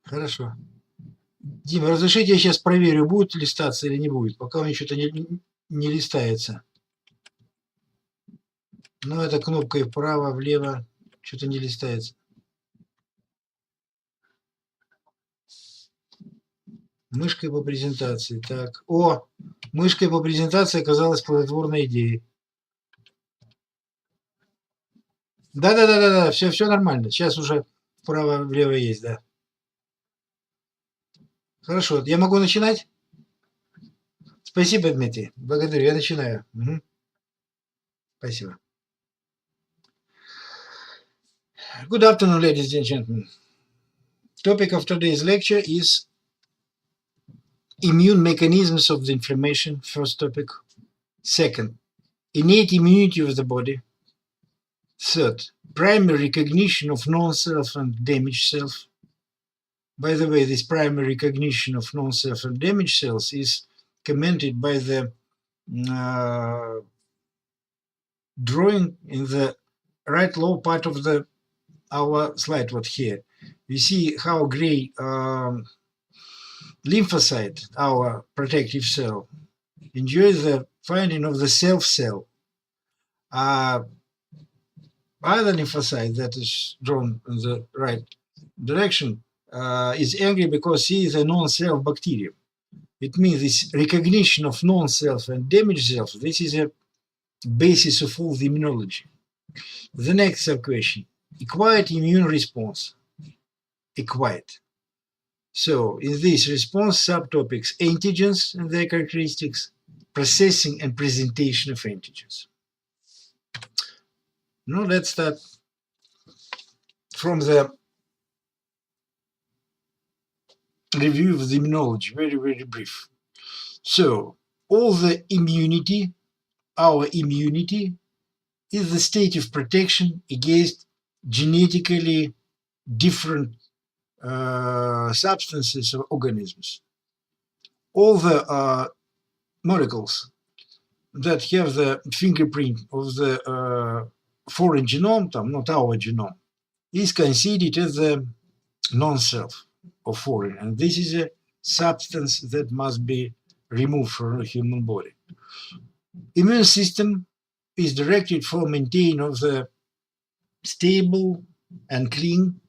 Хорошо. Дима, разрешите, я сейчас проверю, будет листаться или не будет, пока у меня что-то не листается. Ну, это кнопкой вправо, влево, что-то не листается. Мышкой по презентации. Так, мышкой по презентации оказалась плодотворной идеей. Да, все нормально. Сейчас уже вправо-влево есть, да. Хорошо, я могу начинать? Спасибо, Дмитрий. Благодарю, я начинаю. Угу. Спасибо. Good afternoon, ladies and gentlemen. Topic of today's lecture is immune mechanisms of the inflammation, first topic. Second, innate immunity of the body. Third, primary recognition of non-self and damaged self. By the way, this primary recognition of non-self and damaged cells is commented by the drawing in the right lower part of our slide. What here you see how gray lymphocyte, our protective cell, enjoys the finding of the self cell. Other lymphocyte that is drawn in the right direction is angry because he is a non-self bacterium. It means this recognition of non-self and damaged self, this is a basis of all the immunology. The next sub-question, acquired immune response. Acquired. So in this response, subtopics, antigens and their characteristics, processing and presentation of antigens. Now let's start from the review of the immunology, very, very brief. So all the immunity, our immunity, is the state of protection against genetically different substances or organisms. All the molecules that have the fingerprint of the foreign genome, not our genome, is considered as the non-self or foreign, and this is a substance that must be removed from the human body. Immune system is directed for maintaining of the stable and clean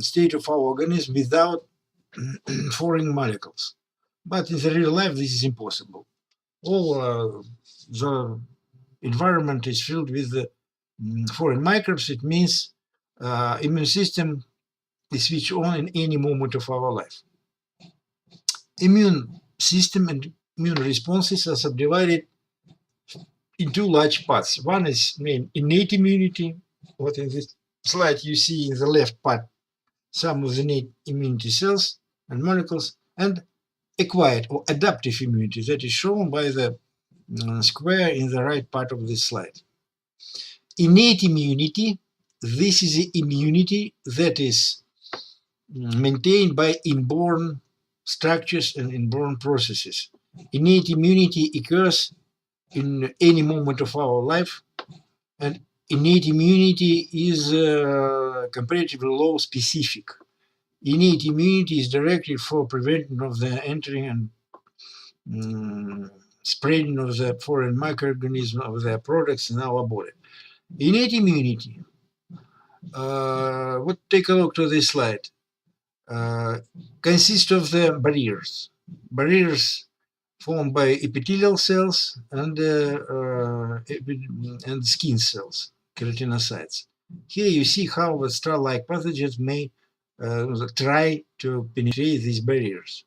state of our organism without foreign molecules. But in the real life, this is impossible. All the environment is filled with the foreign microbes. It means immune system is switched on in any moment of our life. Immune system and immune responses are subdivided in two large parts. One is named innate immunity. What in this slide you see in the left part, some of the innate immunity cells and molecules, and acquired or adaptive immunity that is shown by the square in the right part of this slide. Innate immunity, this is the immunity that is maintained by inborn structures and inborn processes. Innate immunity occurs in any moment of our life, and innate immunity is comparatively low specific. Innate immunity is directed for prevention of the entering and spreading of the foreign microorganisms of their products in our body. Innate immunity, take a look to this slide, consists of the barriers. Barriers formed by epithelial cells and skin cells, keratinocytes. Here you see how the straw-like pathogens may try to penetrate these barriers.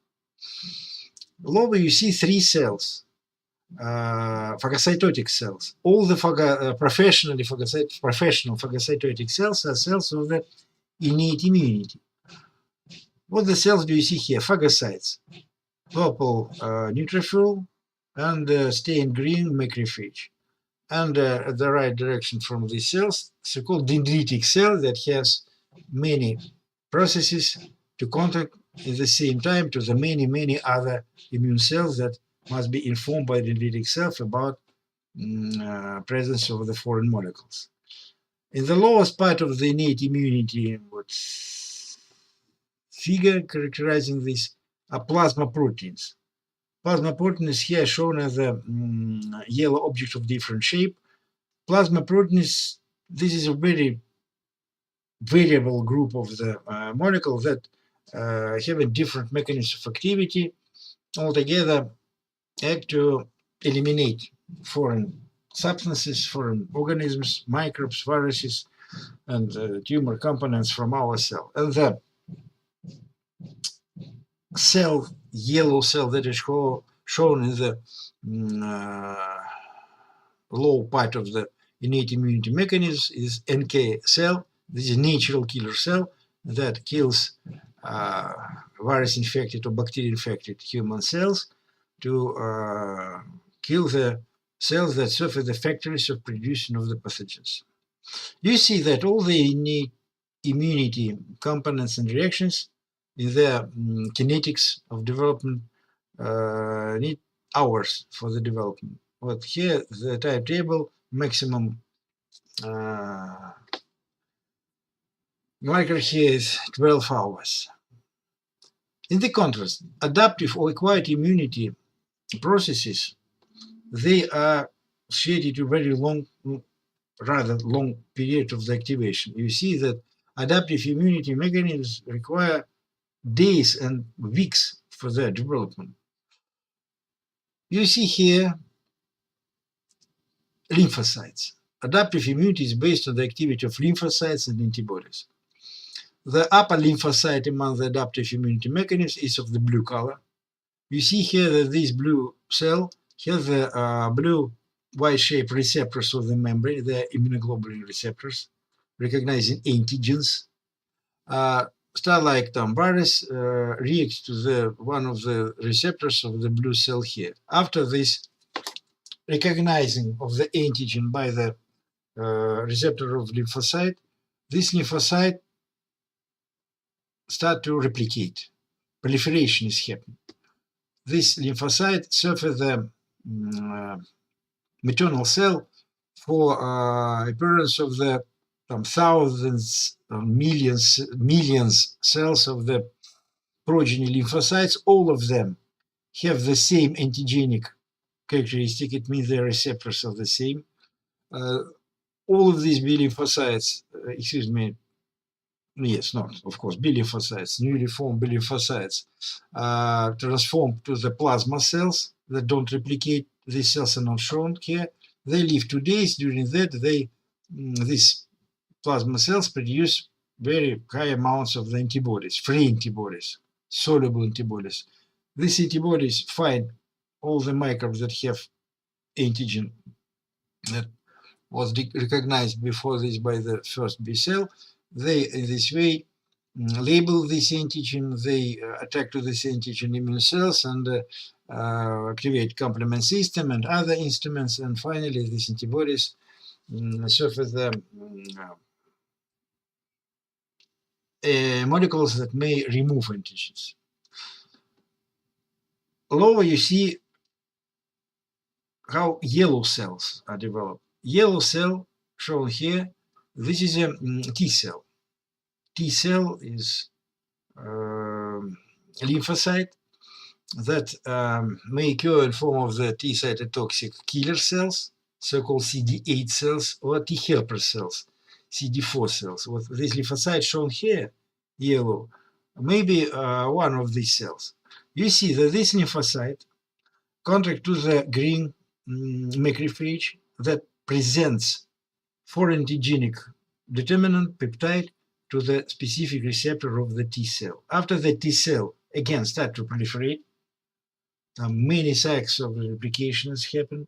Lower you see three cells, phagocytotic cells. All the professional phagocytotic cells are cells of the innate immunity. What the cells do you see here? Phagocytes, purple neutrophil, and stained green macrophage. And at the right direction from these cells, so-called dendritic cell that has many processes to contact at the same time to the many other immune cells that must be informed by the dendritic cell about presence of the foreign molecules. In the lowest part of the innate immunity, figure characterizing this are plasma proteins. Plasma proteins here shown as a yellow object of different shape. Plasma proteins, this is a very variable group of the molecules that have a different mechanism of activity, altogether act to eliminate foreign substances, foreign organisms, microbes, viruses, and tumor components from our cell. And the cell, yellow cell that is shown in the low part of the innate immunity mechanism is NK cell. This is a natural killer cell that kills virus-infected or bacteria-infected human cells to kill the cells that serve as the factories of producing of the pathogens. You see that all the innate immunity components and reactions in their kinetics of development need hours for the development. But here the timetable maximum marker here is 12 hours. In the contrast, adaptive or acquired immunity processes, they are associated to very long, rather long period of the activation. You see that adaptive immunity mechanisms require days and weeks for their development. You see here lymphocytes. Adaptive immunity is based on the activity of lymphocytes and antibodies. The upper lymphocyte among the adaptive immunity mechanisms is of the blue color. You see here that this blue cell has the blue Y-shaped receptors of the membrane, the immunoglobulin receptors, recognizing antigens. Star-like virus reacts to one of the receptors of the blue cell here. After this recognizing of the antigen by the receptor of lymphocyte, this lymphocyte start to replicate. Proliferation is happening. This lymphocyte serves as the maternal cell for appearance of the thousands, millions cells of the progeny lymphocytes. All of them have the same antigenic characteristic. It means their receptors are the same. All of these B lymphocytes, of course, B lymphocytes, newly formed B lymphocytes, transform to the plasma cells that don't replicate. These cells are not shown here. They live 2 days. During that, these plasma cells produce very high amounts of the antibodies, free antibodies, soluble antibodies. These antibodies find all the microbes that have antigen that was recognized before this by the first B cell. They, in this way, label this antigen, they attack to this antigen immune cells and activate complement system and other instruments, and finally these antibodies serve as the molecules that may remove antigens. Lower you see how yellow cells are developed. Yellow cell shown here, this is a T cell. T cell is a lymphocyte that may occur in form of the T cytotoxic killer cells, so-called CD8 cells, or T helper cells, CD4 cells. With this lymphocyte shown here, yellow, maybe one of these cells. You see that this lymphocyte contracts to the green macrophage that presents foreign antigenic determinant peptide to the specific receptor of the T cell. After the T cell again start to proliferate, many cycles of replications happen.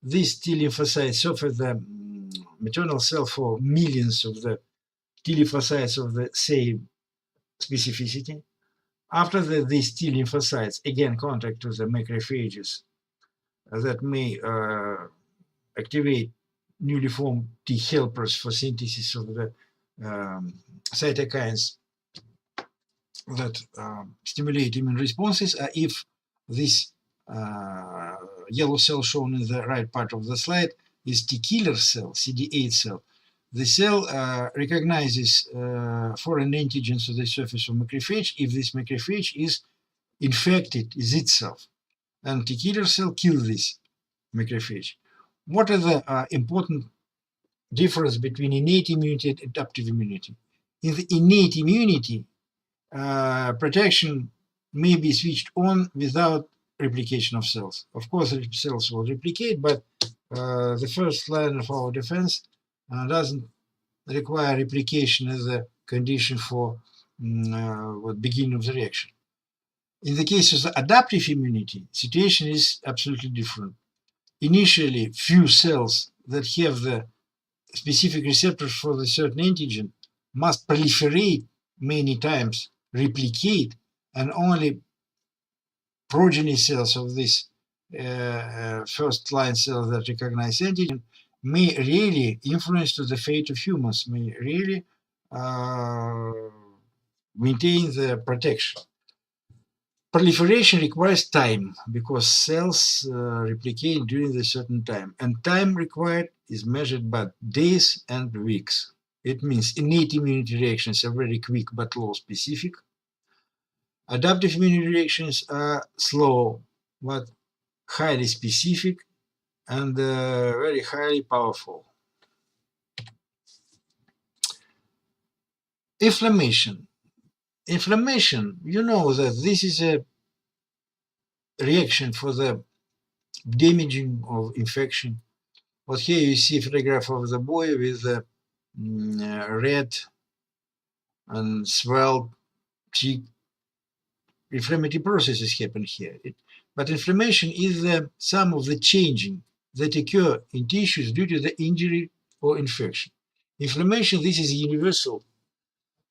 This T lymphocyte serve as the maternal cell for millions of the T lymphocytes of the same specificity. After these T lymphocytes again contact to the macrophages that may activate newly formed T helpers for synthesis of the cytokines that stimulate immune responses. If this yellow cell shown in the right part of the slide is T killer cell, CD8 cell, The cell recognizes foreign antigens on the surface of macrophage if this macrophage is infected is itself. And T killer cell kills this macrophage. What are the important difference between innate immunity and adaptive immunity? In the innate immunity, protection may be switched on without replication of cells. Of course, cells will replicate, but the first line of our defense doesn't require replication as a condition for beginning of the reaction. In the case of the adaptive immunity, situation is absolutely different. Initially, few cells that have the specific receptors for the certain antigen must proliferate many times, replicate, and only progeny cells of this first line cells that recognize antigen may really influence to the fate of humans, may really maintain the protection. Proliferation requires time because cells replicate during a certain time, and time required is measured by days and weeks. It means innate immunity reactions are very quick but low specific. Adaptive immunity reactions are slow but highly specific and very highly powerful. Inflammation. Inflammation, you know that this is a reaction for the damaging of infection. But here you see a photograph of the boy with the red and swelled cheek. Inflammatory processes happen here. But inflammation is the sum of the changing that occur in tissues due to the injury or infection. Inflammation, this is a universal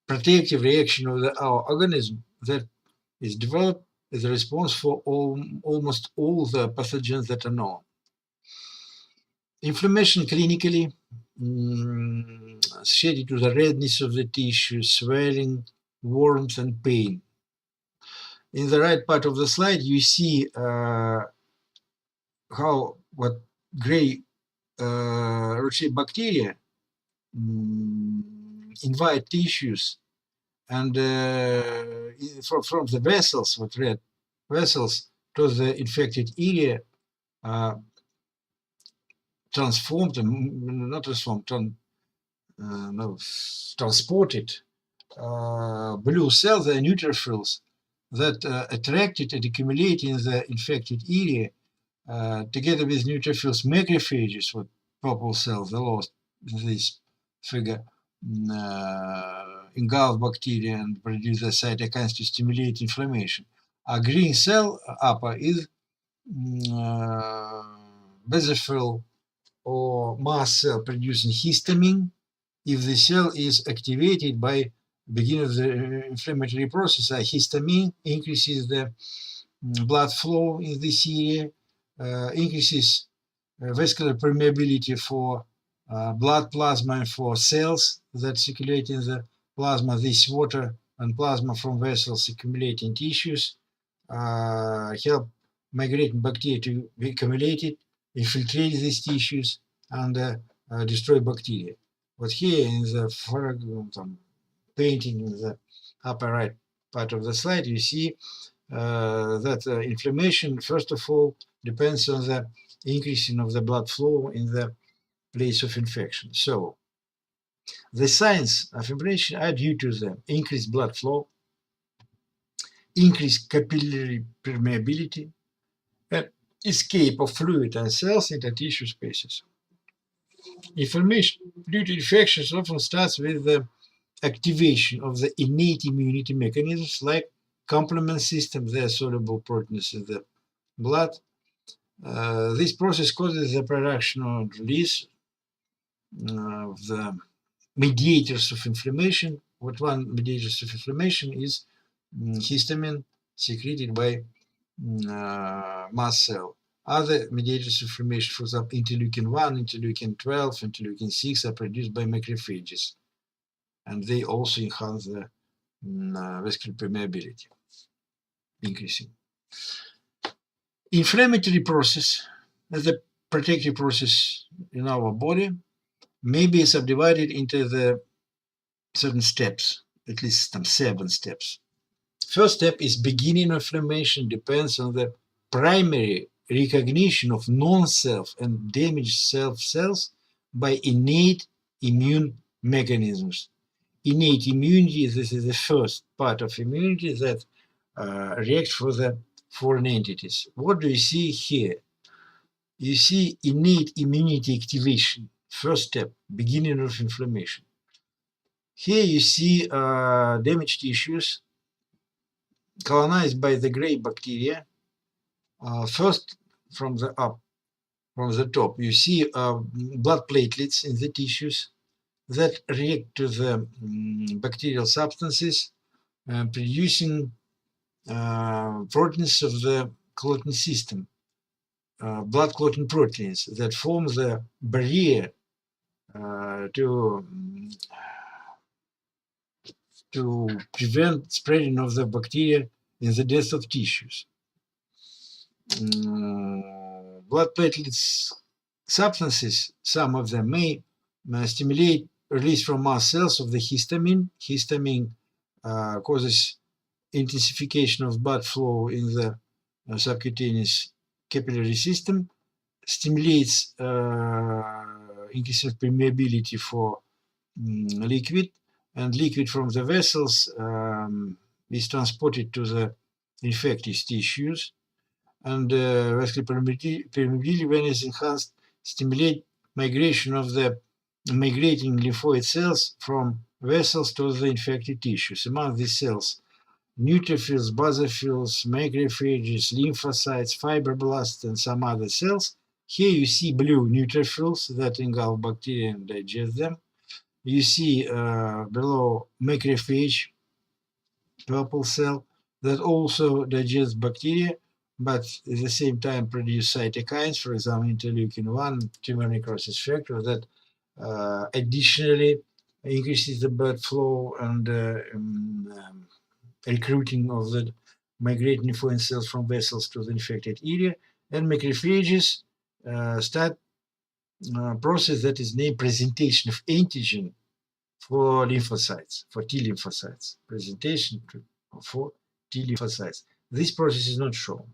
protective reaction of our organism that is developed as a response for almost all the pathogens that are known. Inflammation clinically associated to the redness of the tissue, swelling, warmth, and pain. In the right part of the slide, you see what gray root-shaped bacteria invite tissues and from the vessels, what red vessels, to the infected area, transported blue cells, the neutrophils that attracted and accumulate in the infected area, together with neutrophils, macrophages, what purple cells, the last this figure, engulf bacteria and produce the cytokines to stimulate inflammation. A green cell upper is basophil or mast cell producing histamine. If the cell is activated by beginning of the inflammatory process, histamine increases the blood flow in this area, increases vascular permeability for blood plasma and for cells that circulate in the plasma. This water and plasma from vessels accumulate in tissues, help migrating bacteria to be accumulated, infiltrate these tissues, and destroy bacteria. But here in the painting in the upper right part of the slide, you see that inflammation, first of all, depends on the increasing of the blood flow in the place of infection. So the signs of inflammation are due to the increased blood flow, increased capillary permeability, and escape of fluid and cells into tissue spaces. Inflammation due to infections often starts with the activation of the innate immunity mechanisms like complement system, their soluble proteins in the blood. This process causes the production or release of the mediators of inflammation. What one mediators of inflammation is histamine secreted by mast cell. Other mediators of inflammation, for example, interleukin-1, interleukin-12, interleukin-6, are produced by macrophages, and they also enhance the vascular permeability, increasing. Inflammatory process is a protective process in our body may be subdivided into the certain steps, at least some 7 steps. First step is beginning of inflammation depends on the primary recognition of non-self and damaged self cells by innate immune mechanisms. Innate immunity, this is the first part of immunity that reacts for the foreign entities. What do you see here? You see innate immunity activation, first step, beginning of inflammation. Here you see damaged tissues colonized by the gray bacteria. First, from the top, you see blood platelets in the tissues that react to the bacterial substances, producing proteins of the clotting system, blood clotting proteins that form the barrier to prevent spreading of the bacteria in the death of tissues. Blood platelets substances, some of them may stimulate release from mast cells of the histamine. Histamine causes intensification of blood flow in the subcutaneous capillary system, stimulates increase of permeability for liquid, and liquid from the vessels is transported to the infected tissues, and vascular permeability, when it's enhanced, stimulate migration of the migrating lymphoid cells from vessels to the infected tissues. Among these cells, neutrophils, basophils, macrophages, lymphocytes, fibroblasts, and some other cells. Here you see blue neutrophils that engulf bacteria and digest them. You see below macrophage, purple cell, that also digests bacteria, but at the same time produce cytokines, for example, interleukin-1, tumor necrosis factor, that additionally increases the blood flow and recruiting of the migrating lymphoid cells from vessels to the infected area. And macrophages start a process that is named presentation of antigen for lymphocytes, for T lymphocytes, presentation for T lymphocytes. This process is not shown.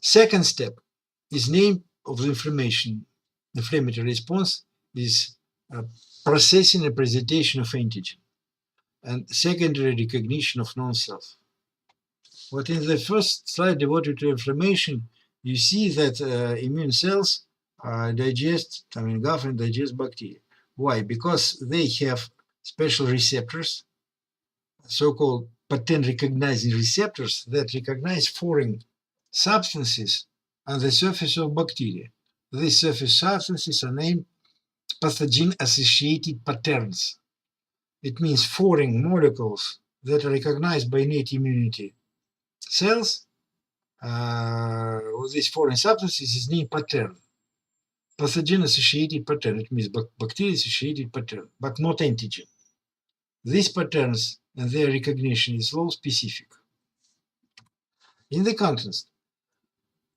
Second step is name of the inflammatory response is processing and presentation of antigen, and secondary recognition of non-self. What in the first slide devoted to inflammation, you see that immune cells engulf and digest bacteria. Why? Because they have special receptors, so-called pattern recognizing receptors that recognize foreign substances on the surface of bacteria. These surface substances are named pathogen-associated patterns. It means foreign molecules that are recognized by innate immunity cells with these foreign substances is named pattern. Pathogen-associated pattern, it means bacteria-associated pattern, but not antigen. These patterns and their recognition is low specific. In the contrast,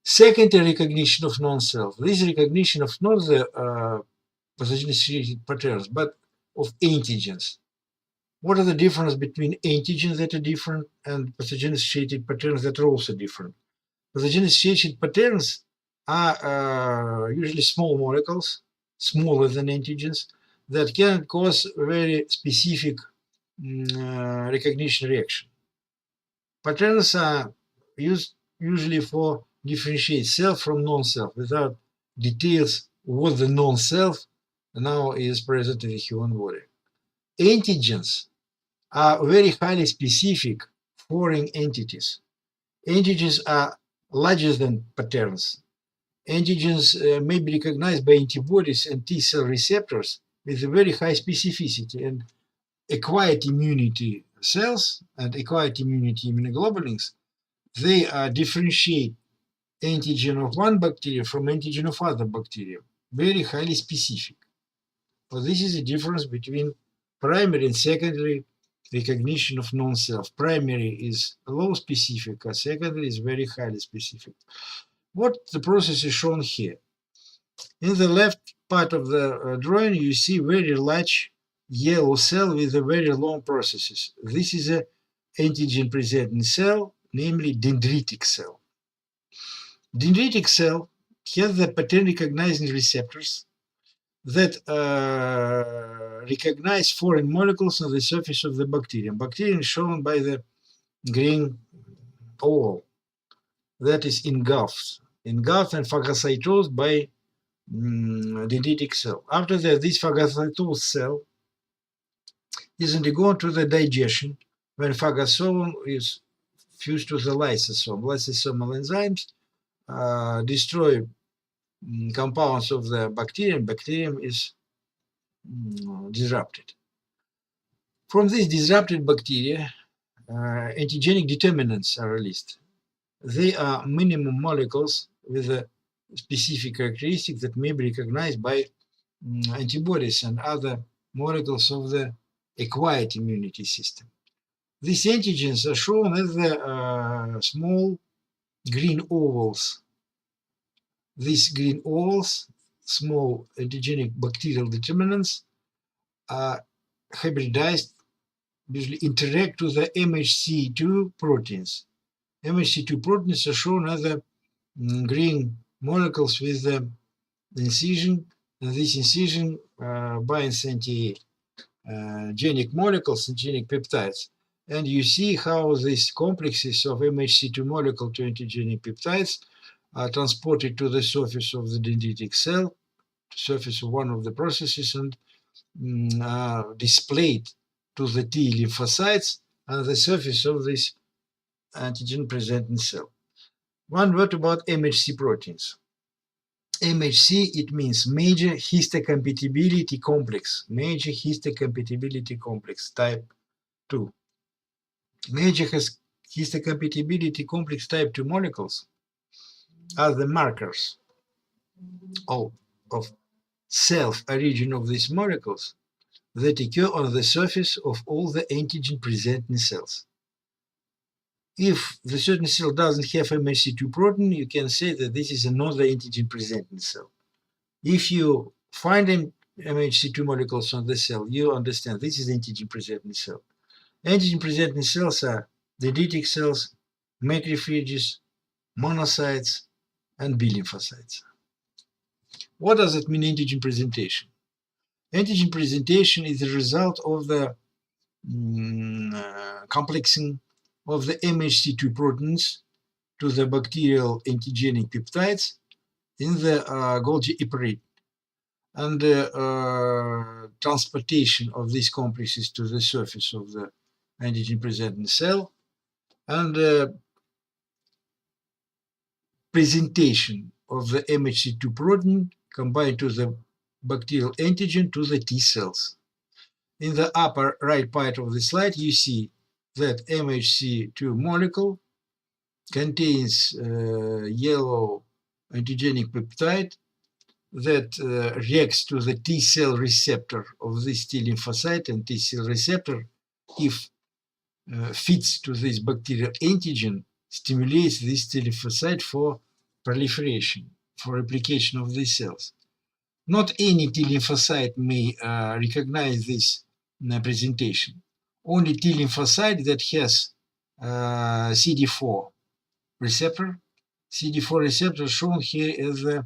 secondary recognition of non-self. This recognition of not the pathogen-associated patterns, but of antigens. What are the difference between antigens that are different and pathogen-associated patterns that are also different? Pathogen-associated patterns are usually small molecules, smaller than antigens, that can cause very specific recognition reaction. Patterns are used usually for differentiate self from non-self without details what the non-self now is present in the human body. Antigens are very highly specific foreign entities. Antigens are larger than patterns. Antigens may be recognized by antibodies and T-cell receptors with a very high specificity, and acquired immunity cells and acquired immunity immunoglobulins, they differentiate antigen of one bacteria from antigen of other bacteria, very highly specific. So this is the difference between primary and secondary recognition of non-self. Primary is low specific, secondary is very highly specific. What the process is shown here. In the left part of the drawing, you see very large yellow cell with a very long processes. This is a antigen presenting cell, namely dendritic cell. Dendritic cell has the pattern recognizing receptors that recognize foreign molecules on the surface of the bacterium. Bacterium is shown by the green oval that is engulfed and phagocytosed by dendritic cell. After that, this phagocytosed cell is undergone to the digestion when phagosome is fused to the lysosome. Lysosomal enzymes destroy compounds of the bacterium. Bacterium is disrupted. From these disrupted bacteria, antigenic determinants are released. They are minimum molecules with a specific characteristic that may be recognized by antibodies and other molecules of the acquired immunity system. These antigens are shown as the small green ovals. These green ovals, small antigenic bacterial determinants, are hybridized, usually interact with the MHC2 proteins. MHC2 proteins are shown as the green molecules with the incision, and this incision binds antigenic molecules, antigenic peptides. And you see how these complexes of MHC2 molecule to antigenic peptides are transported to the surface of the dendritic cell, surface of one of the processes, and displayed to the T lymphocytes on the surface of this antigen-presenting cell. One word about MHC proteins. MHC, it means major histocompatibility complex, major histocompatibility complex type 2. Major histocompatibility complex type 2 molecules are the markers of self-origin of these molecules that occur on the surface of all the antigen-presenting cells. If the certain cell doesn't have MHC2 protein, you can say that this is another antigen-presenting cell. If you find MHC2 molecules on the cell, you understand this is antigen-presenting cell. Antigen-presenting cells are dendritic cells, macrophages, monocytes, and B lymphocytes. What does it mean, antigen presentation? Antigen presentation is the result of the complexing of the MHC2 proteins to the bacterial antigenic peptides in the Golgi apparat, and transportation of these complexes to the surface of the antigen-presenting cell, and presentation of the MHC2 protein combined to the bacterial antigen to the T cells. In the upper right part of the slide, you see that MHC2 molecule contains yellow antigenic peptide that reacts to the T cell receptor of this T lymphocyte, and T cell receptor, if fits to this bacterial antigen, stimulates this T lymphocyte for proliferation, for replication of these cells. Not any T lymphocyte may recognize this presentation. Only T lymphocyte that has CD4 receptor. CD4 receptor shown here as a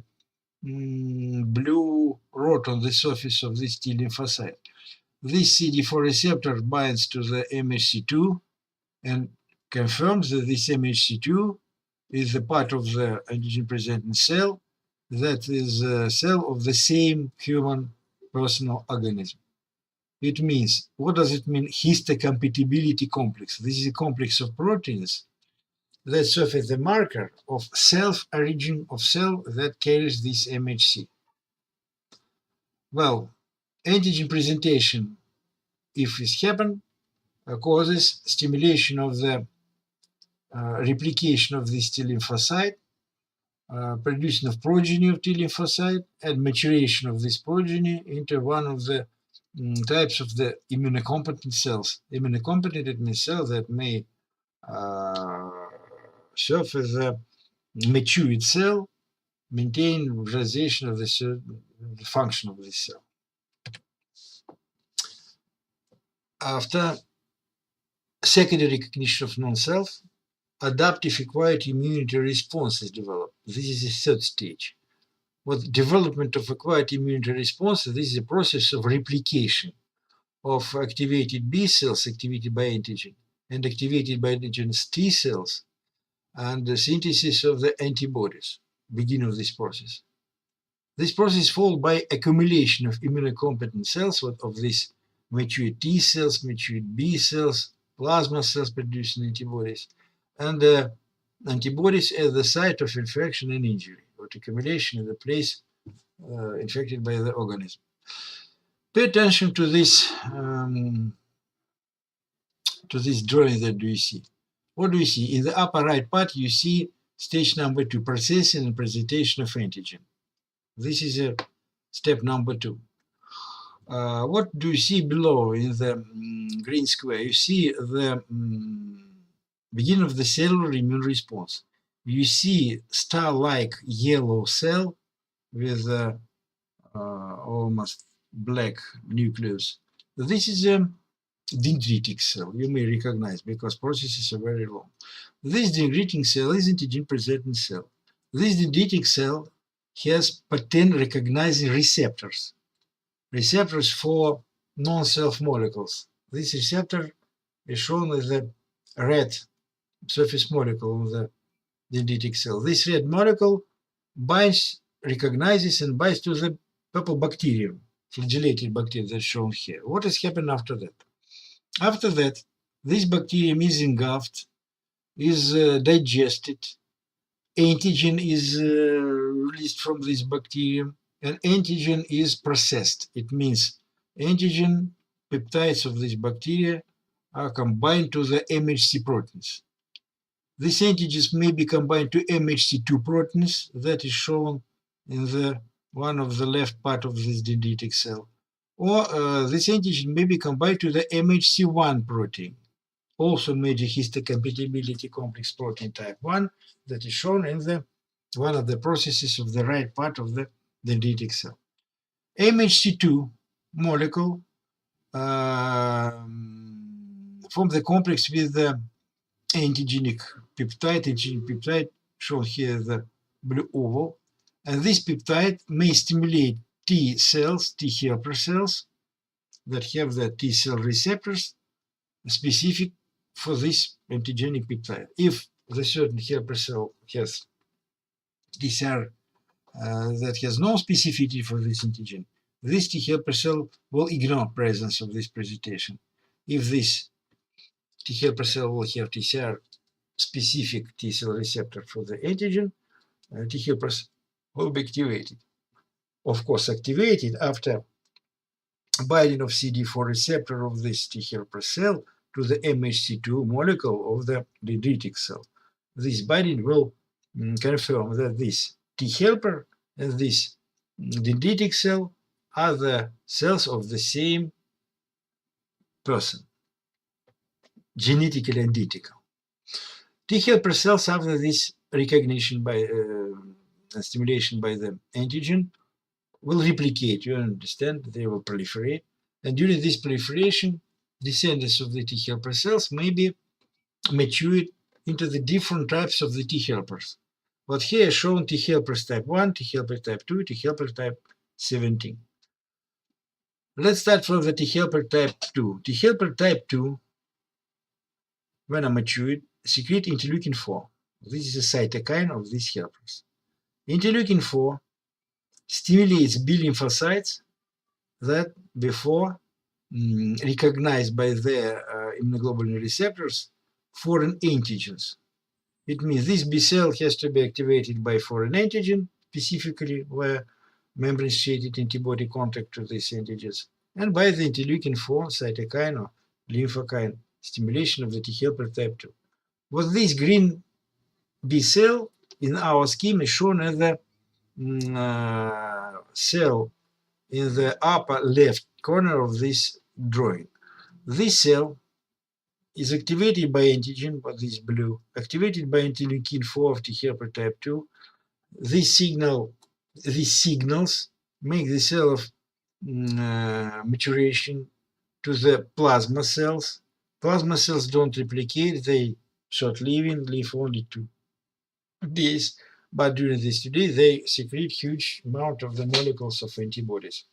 blue rod on the surface of this T lymphocyte. This CD4 receptor binds to the MHC2 and confirms that this MHC2 is a part of the antigen-presenting cell, that is a cell of the same human personal organism. It means, what does it mean, histocompatibility complex? This is a complex of proteins that serve as the marker of self-origin of cell that carries this MHC. Well, antigen presentation, if it happens, causes stimulation of the replication of this T lymphocyte, producing of progeny of T lymphocyte, and maturation of this progeny into one of the types of the immunocompetent cells. Immunocompetent, it means cells that may serve as a matured cell maintain visualization of the function of this cell. After secondary recognition of non-self, adaptive acquired immunity response is developed. This is the third stage. What development of acquired immunity responses, this is a process of replication of activated B cells activated by antigen and activated by antigens T cells, and the synthesis of the antibodies, beginning of this process. This process is followed by accumulation of immunocompetent cells of these mature T cells, mature B cells, plasma cells producing antibodies, and antibodies at the site of infection and injury, or accumulation in the place infected by the organism. Pay attention to this drawing that you see. What do you see? In the upper right part, you see stage number 2, processing and presentation of antigen. This is step number 2. What do you see below in the green square? You see the beginning of the cellular immune response. You see star-like yellow cell with almost black nucleus. This is a dendritic cell, you may recognize, because processes are very long. This dendritic cell is antigen-presenting cell. This dendritic cell has pattern recognizing receptors for non-self molecules. This receptor is shown as the red surface molecule of the dendritic cell. This red molecule binds, recognizes and binds to the purple bacterium, flagellated bacterium that's shown here. What has happened after that? After that, this bacterium is engulfed, is digested, antigen is released from this bacterium, and antigen is processed. It means antigen peptides of this bacteria are combined to the MHC proteins. These antigens may be combined to MHC2 proteins, that is shown in the one of the left part of this dendritic cell. Or this antigen may be combined to the MHC1 protein, also major histocompatibility complex protein type 1, that is shown in the one of the processes of the right part of the dendritic cell. MHC2 molecule form the complex with the antigenic peptide, shown here the blue oval, and this peptide may stimulate T cells, T helper cells, that have the T cell receptors specific for this antigenic peptide. If the certain helper cell has TCR that has no specificity for this antigen, this T helper cell will ignore presence of this presentation. If this T helper cell will have TCR specific T cell receptor for the antigen, T helpers will be activated. Of course, activated after binding of CD4 receptor of this T helper cell to the MHC2 molecule of the dendritic cell. This binding will confirm that this T helper and this dendritic cell are the cells of the same person, genetically identical. T helper cells, after this recognition by stimulation by the antigen, will replicate. You understand? They will proliferate, and during this proliferation, descendants of the T helper cells may be matured into the different types of the T helpers. But here is shown T helpers type 1, T helper type 2, T helper type 17. Let's start from the T helper type 2. T helper type 2, when matured, secrete interleukin 4. This is a cytokine of these helpers. Interleukin 4 stimulates B lymphocytes that before recognized by their immunoglobulin receptors foreign antigens. It means this B cell has to be activated by foreign antigen, specifically where membrane-associated antibody contact to these antigens, and by the interleukin 4 cytokine or lymphokine stimulation of the T helper type 2. What this green B cell in our scheme is shown as the cell in the upper left corner of this drawing. This cell is activated by antigen, what is blue, activated by interleukin 4 of T helper type 2, These signals make the cell of maturation to the plasma cells. Plasma cells don't replicate, they short-living, live only 2 days, but during these 2 days they secrete huge amount of the molecules of antibodies.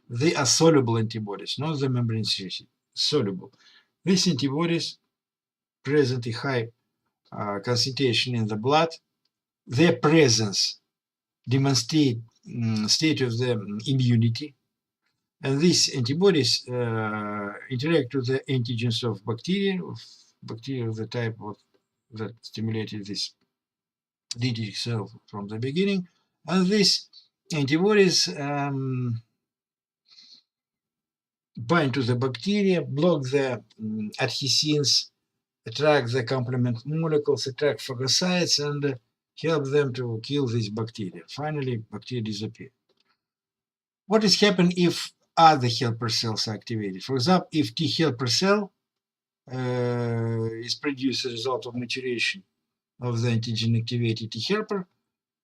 They are soluble antibodies, not the membrane soluble. These antibodies present a high concentration in the blood. Their presence demonstrate state of the immunity, and these antibodies interact with the antigens of bacteria of the type that stimulated this dendritic cell from the beginning, and these antibodies bind to the bacteria, block the adhesins, attract the complement molecules, attract phagocytes, and help them to kill these bacteria. Finally, bacteria disappear. What is happening if other helper cells are activated? For example, if T helper cell is produced as a result of maturation of the antigen-activated T helper,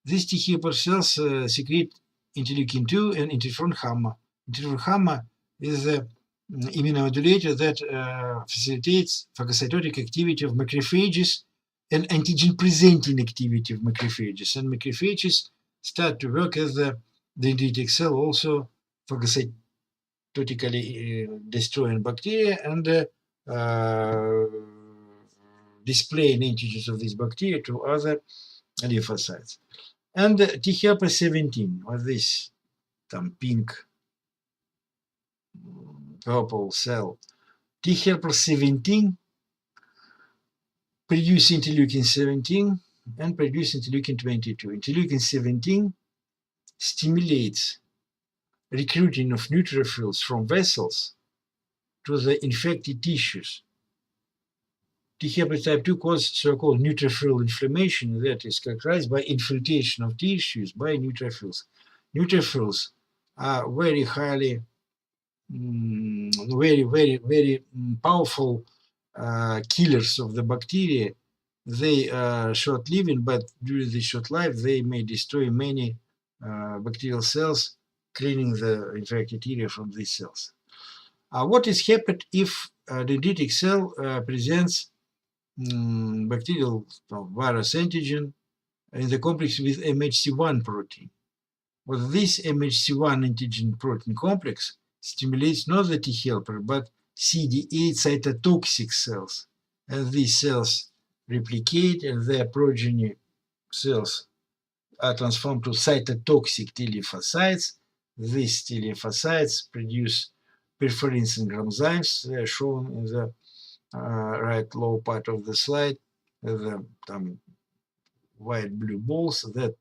these T helper cells secrete interleukin-2 and interferon gamma. Interferon gamma is the immunomodulator that facilitates phagocytotic activity of macrophages and antigen-presenting activity of macrophages. And macrophages start to work as the dendritic cell, also phagocytotically destroying bacteria and displaying antigens of these bacteria to other lymphocytes. And T helper 17, or this pink purple cell, T helper 17 produce interleukin 17 and produce interleukin 22. Interleukin 17 stimulates recruiting of neutrophils from vessels to the infected tissues. T helper type 2 causes so-called neutrophil inflammation that is characterized by infiltration of tissues by neutrophils. Neutrophils are very highly, very powerful killers of the bacteria. They are short-living, but during the short life, they may destroy many bacterial cells, cleaning the infected area from these cells. What is happened if dendritic cell presents bacterial virus antigen in the complex with MHC1 protein? Well, this MHC1 antigen protein complex stimulates not the T helper, but CD8 cytotoxic cells. And these cells replicate, and their progeny cells are transformed to cytotoxic T lymphocytes. These T lymphocytes produce perforin enzymes. They are shown in the right lower part of the slide, the white blue balls that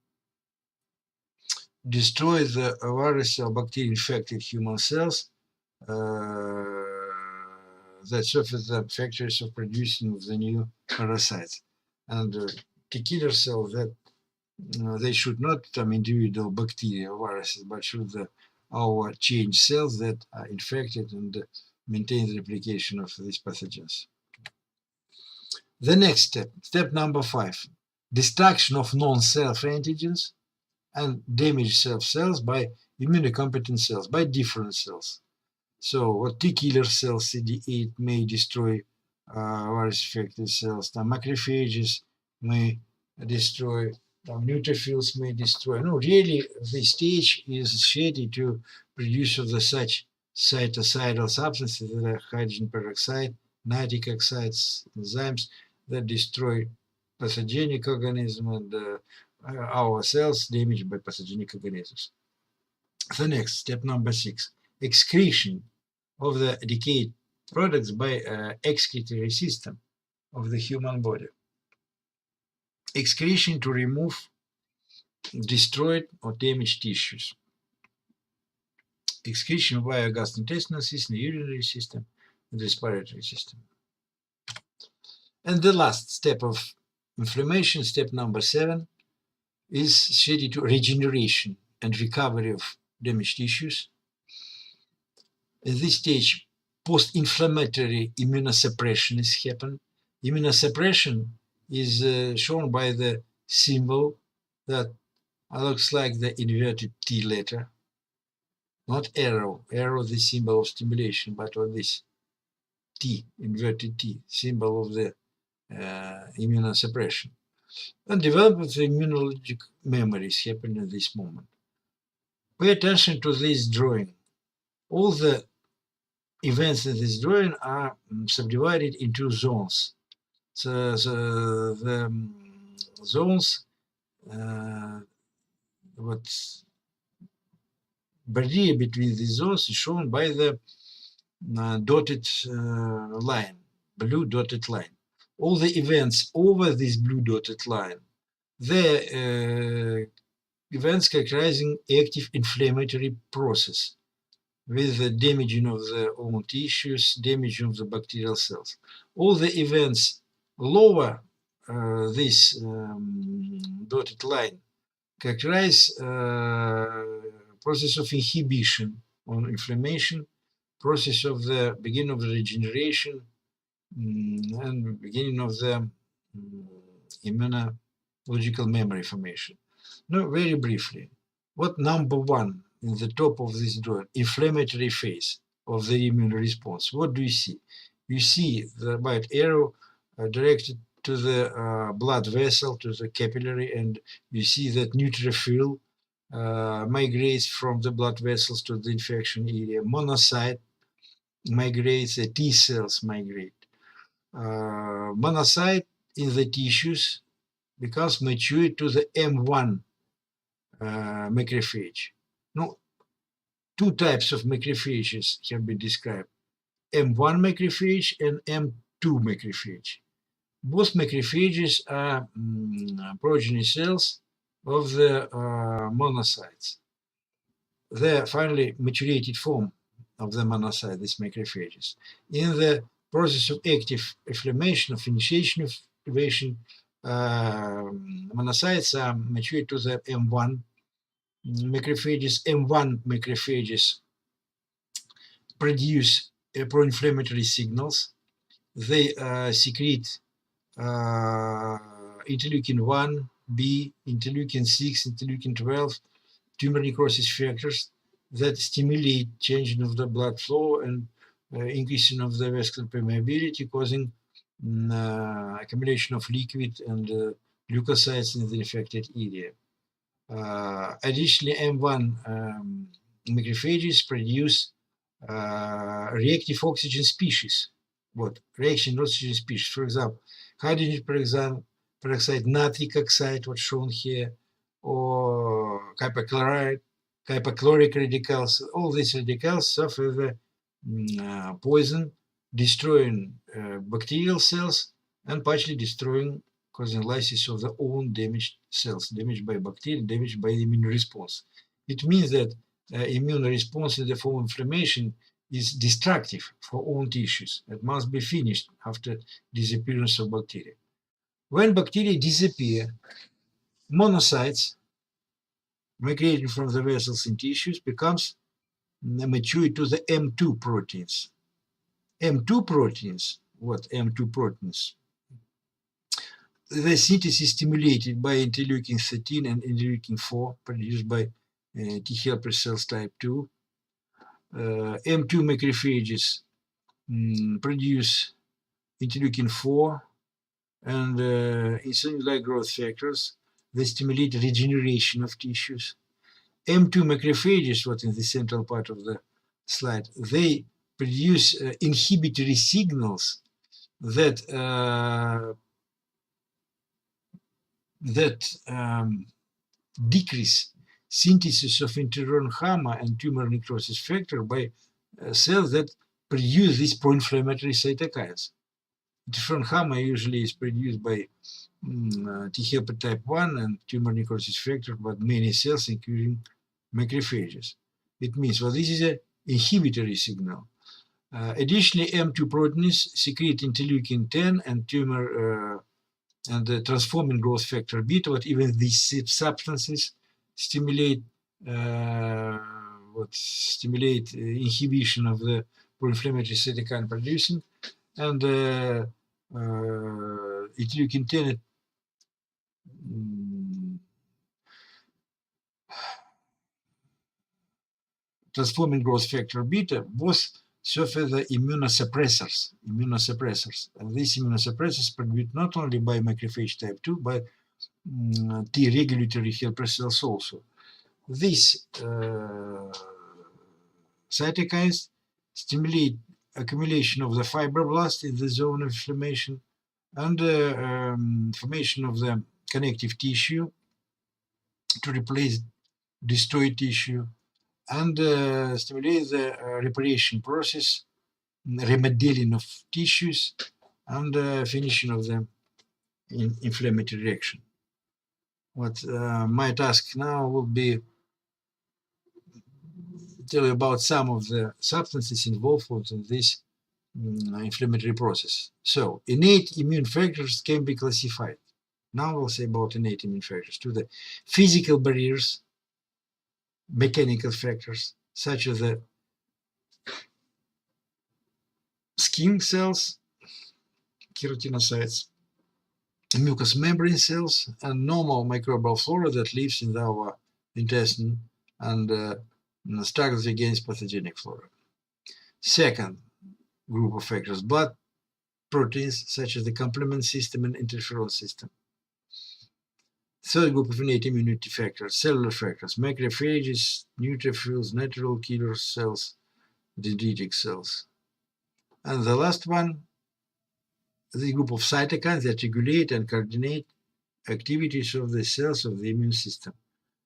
destroy the virus or bacteria infected human cells that serve as the factories of producing the new parasites. And T killer cells that they should not individual bacteria or viruses, but should our change cells that are infected and maintain the replication of these pathogens. The next step number 5, destruction of non-self antigens and damaged self-cells by immunocompetent cells, by different cells. So what T killer cells, CD8, may destroy virus-infected cells. Macrophages may destroy, neutrophils may destroy. No, really, this stage is associated to produce of the such cytocidal substances that are hydrogen peroxide, nitric oxides, enzymes that destroy pathogenic organisms and our cells damaged by pathogenic organisms. The next, step number 6, excretion of the decayed products by excretory system of the human body. Excretion to remove destroyed or damaged tissues. Excretion via gastrointestinal system, urinary system, and respiratory system. And the last step of inflammation, step number 7, is associated to regeneration and recovery of damaged tissues. At this stage, post-inflammatory immunosuppression is happening. Immunosuppression is shown by the symbol that looks like the inverted T letter, not arrow. Arrow, the symbol of stimulation, but on this T, inverted T, symbol of the immunosuppression. And development of immunologic memories happen at this moment. Pay attention to this drawing. All the events in this drawing are subdivided into zones. So the zones, what barrier between these zones is shown by the dotted line, blue dotted line. All the events over this blue dotted line, the events characterizing active inflammatory process with the damaging of the own tissues, damaging of the bacterial cells. All the events lower this dotted line characterize process of inhibition on inflammation, process of the beginning of the regeneration, and beginning of the immunological memory formation. Now, very briefly, what number one in the top of this drawing, inflammatory phase of the immune response, what do you see? You see the white arrow directed to the blood vessel, to the capillary, and you see that neutrophil migrates from the blood vessels to the infection area. Monocyte migrates, the T cells migrate. Monocyte in the tissues becomes mature to the M1 macrophage. No, two types of macrophages have been described, M1 macrophage and M2 macrophage. Both macrophages are progeny cells of the monocytes. The finally maturated form of the monocyte, these macrophages. In the process of active inflammation, of initiation of inflammation, monocytes are matured to the M1 macrophages. M1 macrophages produce pro-inflammatory signals. They secrete interleukin 1, B, interleukin 6, interleukin 12, tumor necrosis factors that stimulate changing of the blood flow and increasing of the vascular permeability, causing accumulation of liquid and leukocytes in the infected area. Additionally, M1 macrophages produce reactive oxygen species. What? Reaction oxygen species. For example, hydrogen peroxide, nitric oxide, what's shown here, or hypochloric radicals. All these radicals suffer the poison, destroying bacterial cells and partially destroying, causing lysis of the own damaged cells, damaged by bacteria, damaged by the immune response. It means that immune response in the form of inflammation is destructive for own tissues. It must be finished after disappearance of bacteria. When bacteria disappear, monocytes migrating from the vessels in tissues becomes mature to the M2 proteins. M2 proteins, what M2 proteins? The synthesis stimulated by interleukin 13 and interleukin 4 produced by T helper cells type 2. M2 macrophages produce interleukin 4 and insulin-like growth factors. They stimulate regeneration of tissues. M2 macrophages, what in the central part of the slide, they produce inhibitory signals that decrease synthesis of interferon gamma and tumor necrosis factor by cells that produce these pro-inflammatory cytokines. Interferon gamma usually is produced by T helper type 1 and tumor necrosis factor, but many cells, including macrophages. It means, well, this is an inhibitory signal. Additionally, M2 proteins secrete interleukin 10 and tumor and the transforming growth factor beta, but even these substances stimulate inhibition of the pro-inflammatory cytokine producing, and interleukin 10 transforming growth factor beta, both serve as the immunosuppressors. And these immunosuppressors produced not only by macrophage type 2, but T regulatory helper cells also. These cytokines stimulate accumulation of the fibroblast in the zone of inflammation and formation of the connective tissue to replace destroyed tissue, and stimulate the reparation process, remodeling of tissues, and finishing of the inflammatory reaction. What my task now will be tell you about some of the substances involved in this inflammatory process. So, innate immune factors can be classified. Now we'll say about innate immune factors to the physical barriers, mechanical factors, such as the skin cells, keratinocytes, mucous membrane cells, and normal microbial flora that lives in our intestine and struggles against pathogenic flora. Second group of factors, blood proteins such as the complement system and interferon system. Third group of innate immunity factors, cellular factors, macrophages, neutrophils, natural killer cells, dendritic cells. And the last one, the group of cytokines that regulate and coordinate activities of the cells of the immune system.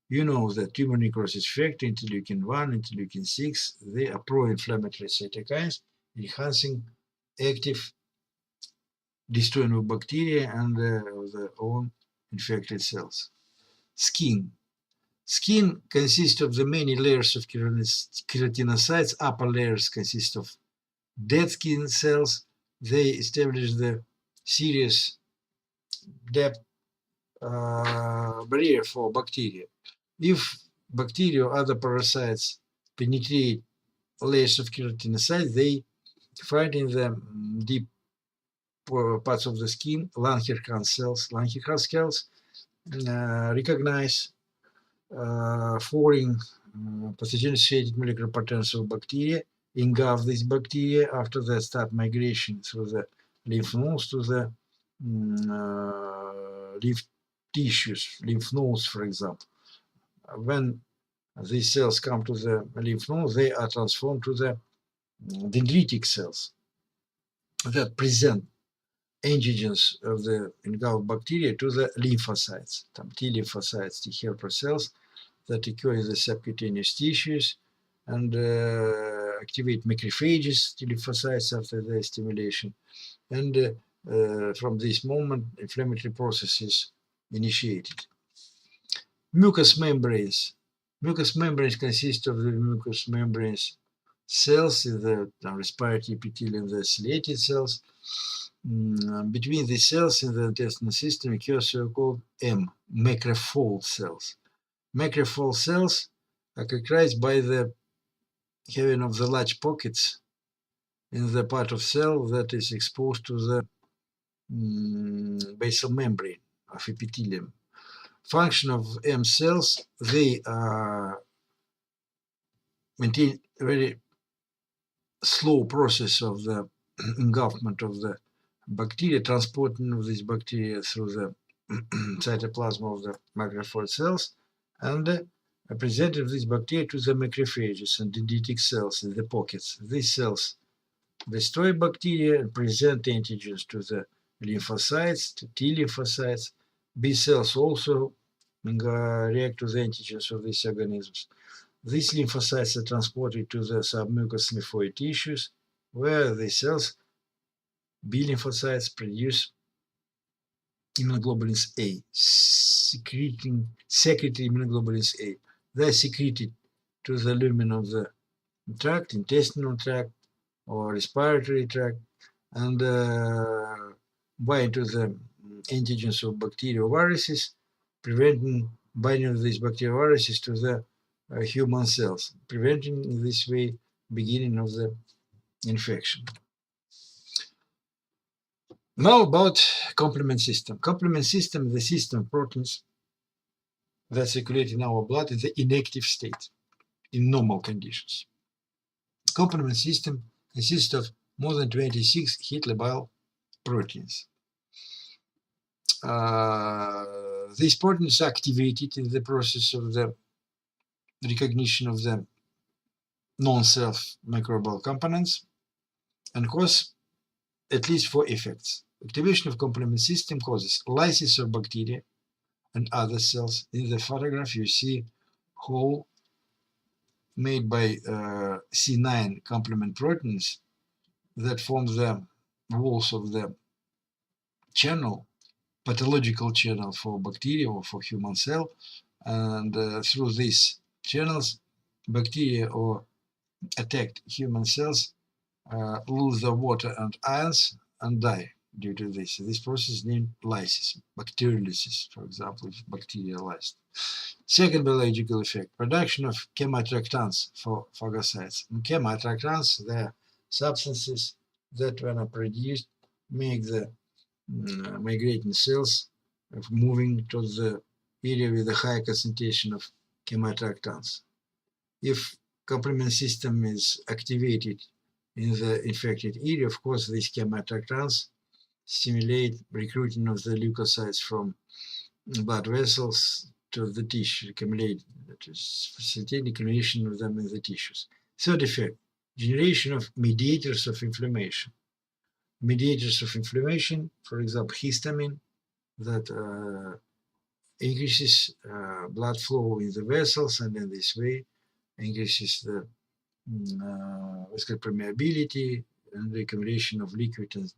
You know that tumor necrosis factor, interleukin 1, interleukin 6, they are pro-inflammatory cytokines, enhancing active destroying of bacteria and their own infected cells. Skin. Skin consists of the many layers of keratinocytes. Upper layers consist of dead skin cells. They establish the serious depth barrier for bacteria. If bacteria or other parasites penetrate layers of keratinocytes, they find in the deep parts of the skin Langerhans cells. Langerhans cells recognize foreign pathogen-associated molecular patterns of bacteria, engulf these bacteria. After that, start migration through the lymph nodes to the lymph tissues, lymph nodes, for example. When these cells come to the lymph nodes, they are transformed to the dendritic cells that present antigens of the engulfed bacteria to the lymphocytes, T lymphocytes, T helper cells that occur in the subcutaneous tissues and activate macrophages, T lymphocytes after their stimulation. And from this moment, inflammatory process is initiated. Mucous membranes. Mucous membranes consist of the mucous membranes cells in the respiratory epithelium and the ciliated cells. Between the cells in the intestinal system occur so-called macrofold cells. Macrofold cells are characterized by the having of the large pockets in the part of cell that is exposed to the basal membrane of epithelium. Function of M cells, they maintain a very slow process of the engulfment of the bacteria, transporting of these bacteria through the cytoplasm of the macrophage cells, and presenting these bacteria to the macrophages and dendritic cells in the pockets. These cells destroy bacteria and present antigens to the lymphocytes, to T lymphocytes. B cells also react to the antigens of these organisms. These lymphocytes are transported to the submucous lymphoid tissues, where the cells, B lymphocytes, produce immunoglobulins A, secreting immunoglobulins A. They are secreted to the lumen of the tract, intestinal tract, or respiratory tract, and bind to the antigens of bacterioviruses, preventing binding of these bacterioviruses to the human cells, preventing in this way beginning of the infection. Now about complement system. Complement system is the system of proteins that circulate in our blood in the inactive state. in normal conditions. Complement system consists of more than 26 heat labile proteins. These proteins are activated in the process of the recognition of the non-self microbial components and cause at least 4 effects. Activation of complement system causes lysis of bacteria and other cells. In the photograph, you see hole made by C9 complement proteins that form the walls of the channel, pathological channel for bacteria or for human cell, and through these channels, bacteria or attacked human cells lose the water and ions and die due to this. This process is named lysis, bacteriolysis, for example, if bacteria are lysed. Second biological effect, production of chemoattractants for phagocytes. And chemoattractants, they are substances that, when are produced, make the migrating cells moving to the area with a higher concentration of chemoattractants. If complement system is activated in the infected area, of course, these chemoattractants stimulate recruiting of the leukocytes from blood vessels to the tissue, accumulate, that is, facilitating accumulation of them in the tissues. Third effect, generation of mediators of inflammation. Mediators of inflammation, for example, histamine, that increases blood flow in the vessels, and in this way increases the vascular permeability and the accumulation of liquid and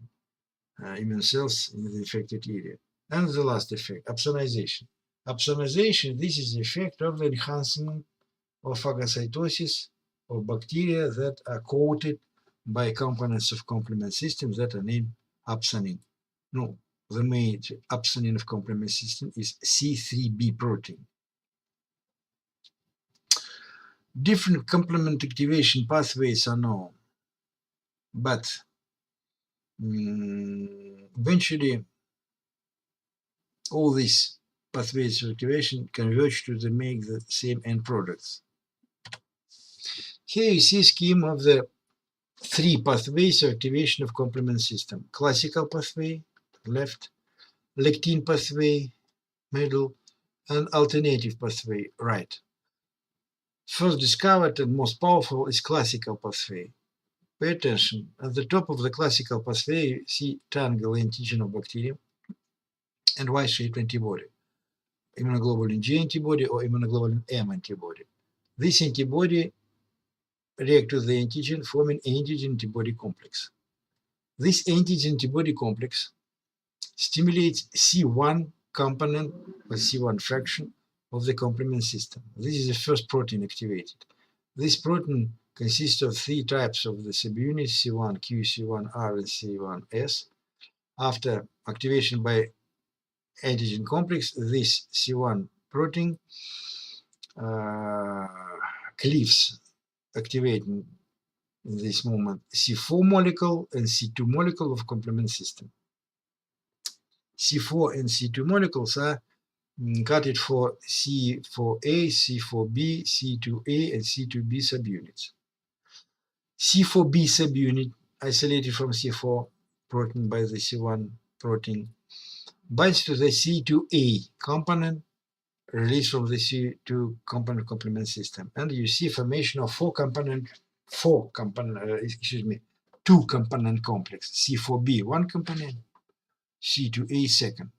immune cells in the infected area. And the last effect, opsonization. Opsonization, this is the effect of the enhancement of phagocytosis of bacteria that are coated by components of complement system that are named opsonin. No, the main opsonin of complement system is C3b protein. Different complement activation pathways are known, but eventually all these pathways of activation converge to make the same end products. Here you see a scheme of the 3 pathways of activation of complement system. Classical pathway, left, lectin pathway, middle, and alternative pathway, right. First discovered and most powerful is classical pathway. Pay attention, at the top of the classical pathway you see triangle antigen of bacteria and Y-shaped antibody, immunoglobulin G antibody or immunoglobulin M antibody. This antibody react to the antigen, forming antigen-antibody complex. This antigen-antibody complex stimulates C1 component or C1 fraction of the complement system. This is the first protein activated. This protein consists of 3 types of the subunits, C1q, C1r, and C1s. After activation by antigen complex, this C1 protein cleaves, activating in this moment C4 molecule and C2 molecule of complement system. C4 and C2 molecules are coded for C4a, C4b, C2a, and C2b subunits. C4b subunit, isolated from C4 protein by the C1 protein, binds to the C2a component released from the C2 component complement system, and you see formation of 2 component complex, C4b 1 component, C2a second.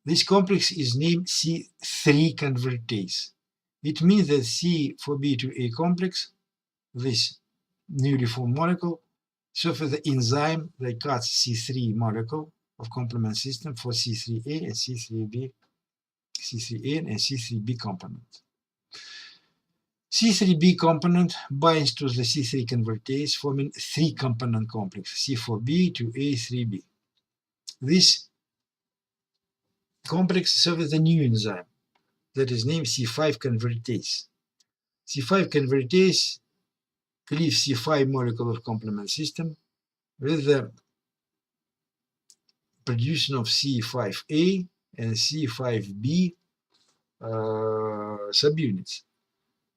This complex is named C3 convertase. It means that C4b to A complex, this newly formed molecule, serves as the enzyme that cuts C3 molecule of complement system for C3a and C3b, C3a and C3b component. C3b component binds to the C3 convertase, forming 3 component complex, C4b to A3b. This complex serves as a new enzyme that is named C5 convertase. C5 convertase cleaves C5 molecule of complement system with the production of C5a and C5b subunits.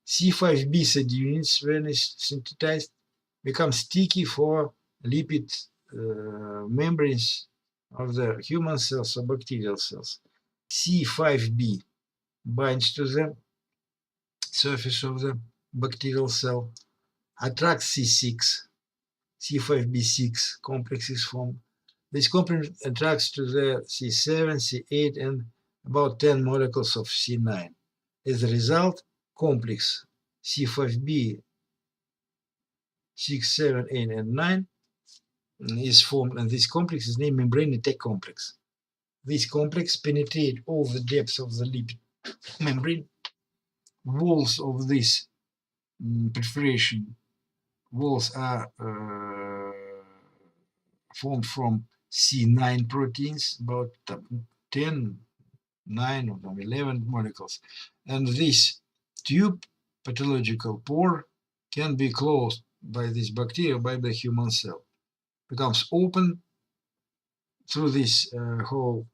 C5b subunits, when it's synthesized, become sticky for lipid membranes of the human cells or bacterial cells. C5b binds to the surface of the bacterial cell, attracts C6, C5b6 complex is formed. This complex attracts to the C7, C8, and about 10 molecules of C9. As a result, complex C5b 6, 7, 8, and 9 is formed, and this complex is named membrane attack complex. This complex penetrates all the depths of the lipid membrane. Walls of this perforation walls are formed from C9 proteins, about 10, 9 or 11 molecules. And this tube, pathological pore, can be closed by this bacteria, by the human cell. Becomes open through this hole.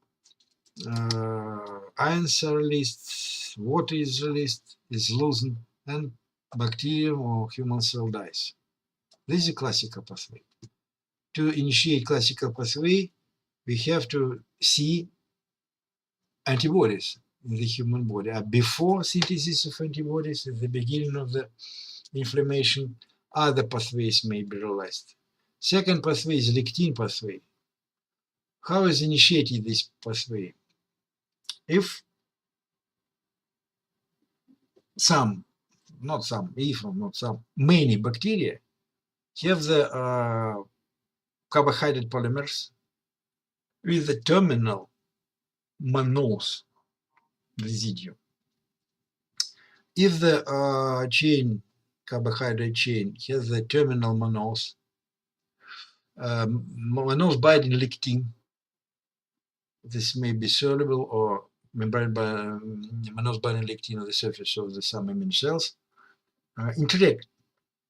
Ions are released, water is released, is loosened, and bacterium or human cell dies. This is a classical pathway. To initiate classical pathway, we have to see antibodies in the human body. Before synthesis of antibodies, at the beginning of the inflammation, other pathways may be realized. Second pathway is lectin pathway. How is initiated this pathway? If many bacteria have the carbohydrate polymers with the terminal mannose residue. If the carbohydrate chain has the terminal mannose, mannose binding lectin, this may be soluble or membrane mannose binding lectin on the surface of some immune cells, interact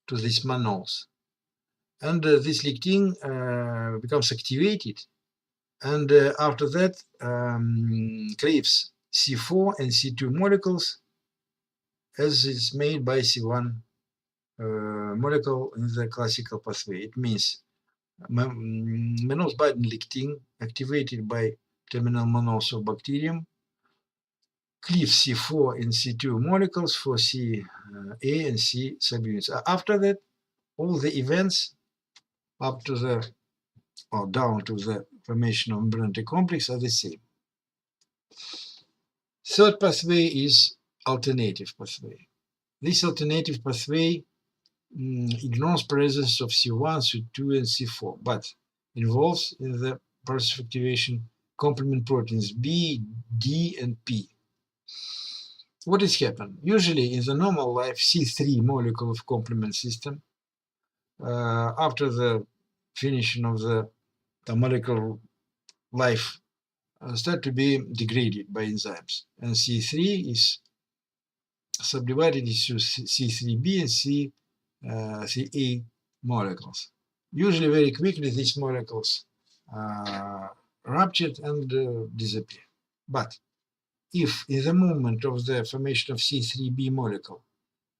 to this mannose. And this lectin becomes activated, and after that cleaves C4 and C2 molecules as is made by C1 molecule in the classical pathway. It means mannose binding lectin activated by terminal mannose of bacterium cleaves C4 and C2 molecules for Ca and C subunits. After that, all the events up to the or down to the formation of membrane complex are the same. Third pathway is alternative pathway. This alternative pathway ignores presence of C1, C2, and C4, but involves in the process of activation complement proteins B, D, and P. What is happened? Usually in the normal life, C3 molecule of complement system, after the finishing of the molecular life, start to be degraded by enzymes, and C3 is subdivided into C3b and CA molecules. Usually very quickly these molecules ruptured and disappear. But if in the moment of the formation of C3b molecule,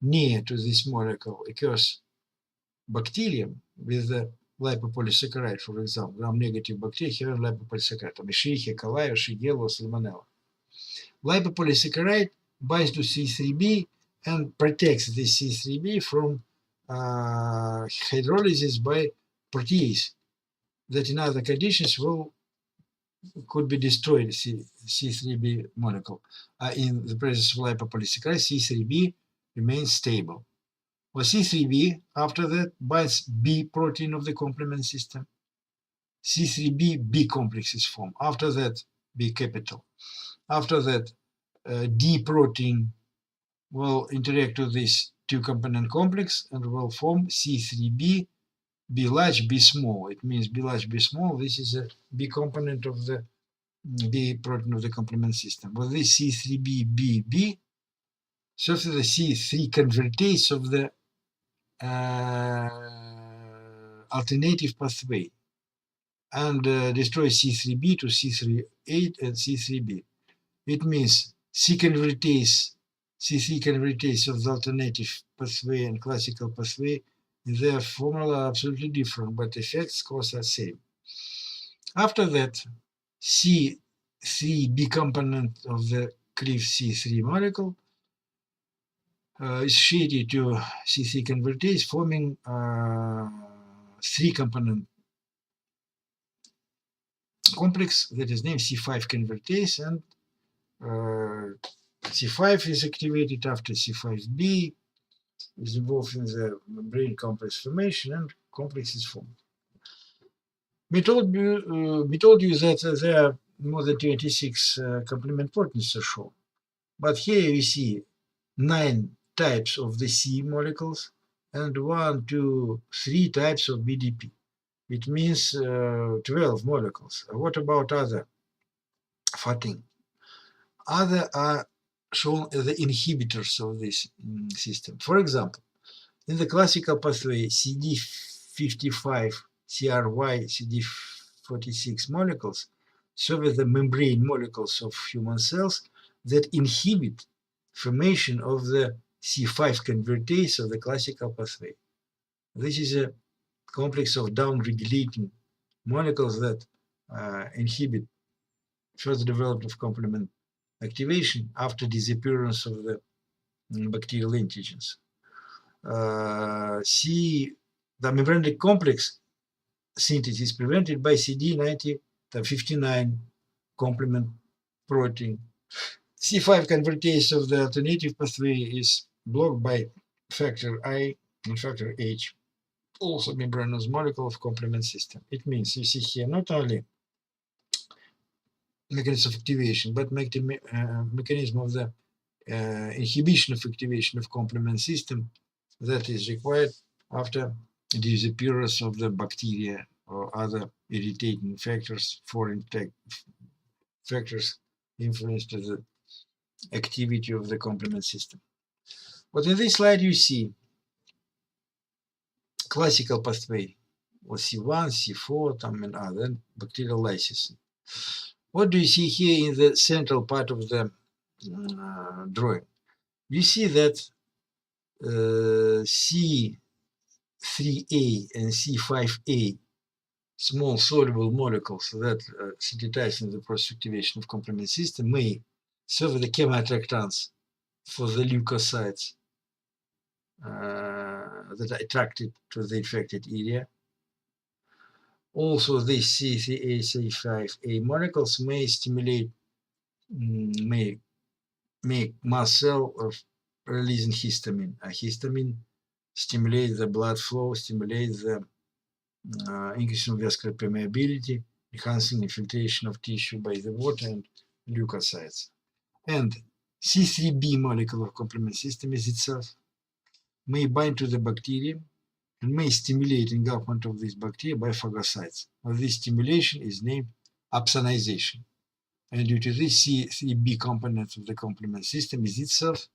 near to this molecule occurs bacterium with the lipopolysaccharide, for example, gram-negative bacteria have lipopolysaccharide, Escherichia coli, Shigella, Salmonella. Lipopolysaccharide binds to C3b and protects the C3b from hydrolysis by protease that in other conditions could be destroyed. C3b molecule. In the presence of lipopolysaccharide, C3b remains stable. Well, C3b, after that, binds B protein of the complement system. C3b, B complex is formed. After that, B capital. After that, D protein will interact with this two-component complex and will form C3b, B large, B small. It means B large, B small. This is a B component of the B protein of the complement system. With this C3b, B, serves as the C3 convertase of the alternative pathway and destroys C3b to C3A and C3b. It means C convertase C3 convertase of the alternative pathway and classical pathway in their formula are absolutely different, but effects cause are same. After that, C3b component of the Clef C3 molecule is shaded to C3 convertase, forming three-component complex that is named C5 convertase, and C5 is activated after C5b, is involved in the membrane complex formation, and complex is formed. We told you that there are more than 26 complement proteins are shown, but here you see 9 types of the C molecules and 1, 2, 3 types of BDP. It means 12 molecules. What about other 14? Other are shown as the inhibitors of this system. For example, in the classical pathway, CD55, CRY, CD46 molecules serve as the membrane molecules of human cells that inhibit formation of the C5 convertase of the classical pathway. This is a complex of down-regulating molecules that inhibit further development of complement activation after disappearance of the bacterial antigens. The membrane complex synthesis is prevented by CD59 complement protein. C5 convertase of the alternative pathway is blocked by factor I and factor H, also membranous molecule of complement system. It means you see here not only mechanism of activation, but mechanism of the inhibition of activation of complement system that is required after the disappearance of the bacteria or other irritating factors, foreign factors influence to the activity of the complement system. But in this slide you see classical pathway, or C1, C4, and other bacterial lysis. What do you see here in the central part of the drawing? You see that C3A and C5A small soluble molecules that synthesize in the process activation of complement system may serve the chemoattractants for the leukocytes that are attracted to the infected area. Also, these C3A, C5A molecules may stimulate, may make mast cell of releasing histamine. Histamine stimulates the blood flow, stimulates the increasing vascular permeability, enhancing infiltration of tissue by the water and leukocytes. And C3b molecule of complement system is itself may bind to the bacterium and may stimulate engulfment of this bacteria by phagocytes. This stimulation is named opsonization. And due to this, C3b component of the complement system is itself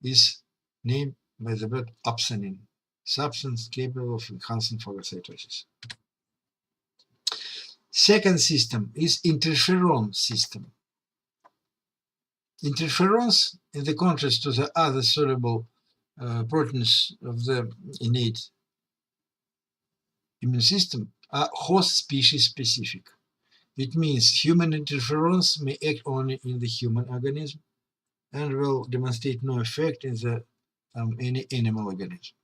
is named by the word opsonin, substance capable of enhancing phagocytosis. Second system is interferon system. Interferons, in the contrast to the other soluble proteins of the innate immune system, are host species specific. It means human interferons may act only in the human organism and will demonstrate no effect in the any animal organism.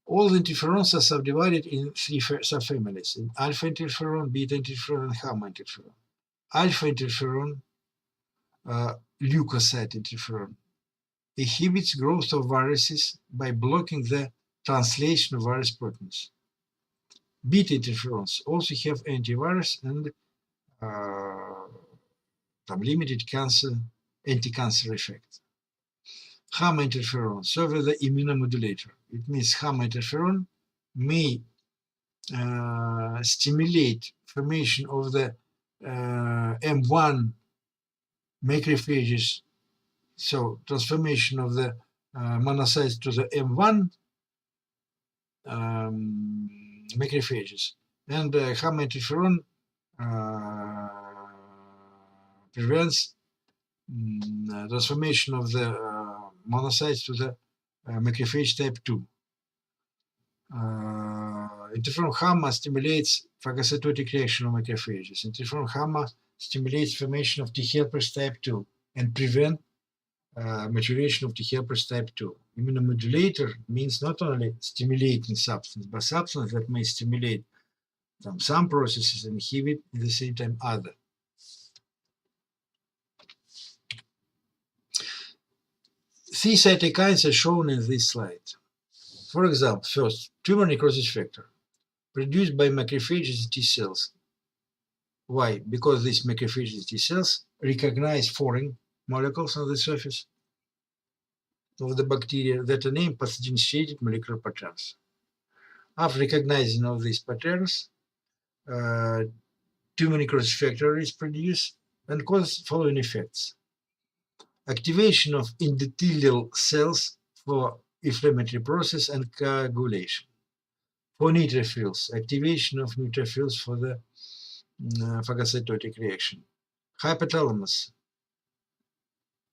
All the interferons are subdivided in 3 subfamilies: in alpha interferon, beta interferon, and gamma interferon. Alpha interferon, leukocyte interferon, inhibits growth of viruses by blocking the translation of virus proteins. Beta interferons also have antivirus and limited anti-cancer effect. Gamma interferon serves as the immunomodulator. It means gamma interferon may stimulate formation of the M1 macrophages, so transformation of the monocytes to the M1 macrophages. And gamma interferon prevents transformation of the monocytes to the macrophage type 2. Interferon gamma stimulates phagocytotic reaction of macrophages. Interferon gamma stimulates formation of T helpers type 2 and prevent maturation of T helpers type 2. Immunomodulator means not only stimulating substance, but substance that may stimulate some processes and inhibit at the same time other. Three cytokines are shown in this slide. For example, first, tumor necrosis factor, produced by macrophages T cells. Why? Because these macrophages T cells recognize foreign molecules on the surface of the bacteria that are named pathogen-associated molecular patterns. After recognizing all these patterns, tumor necrosis factor is produced and causes following effects. Activation of endothelial cells for inflammatory process and coagulation. For neutrophils, activation of neutrophils for the phagocytotic reaction. Hypothalamus,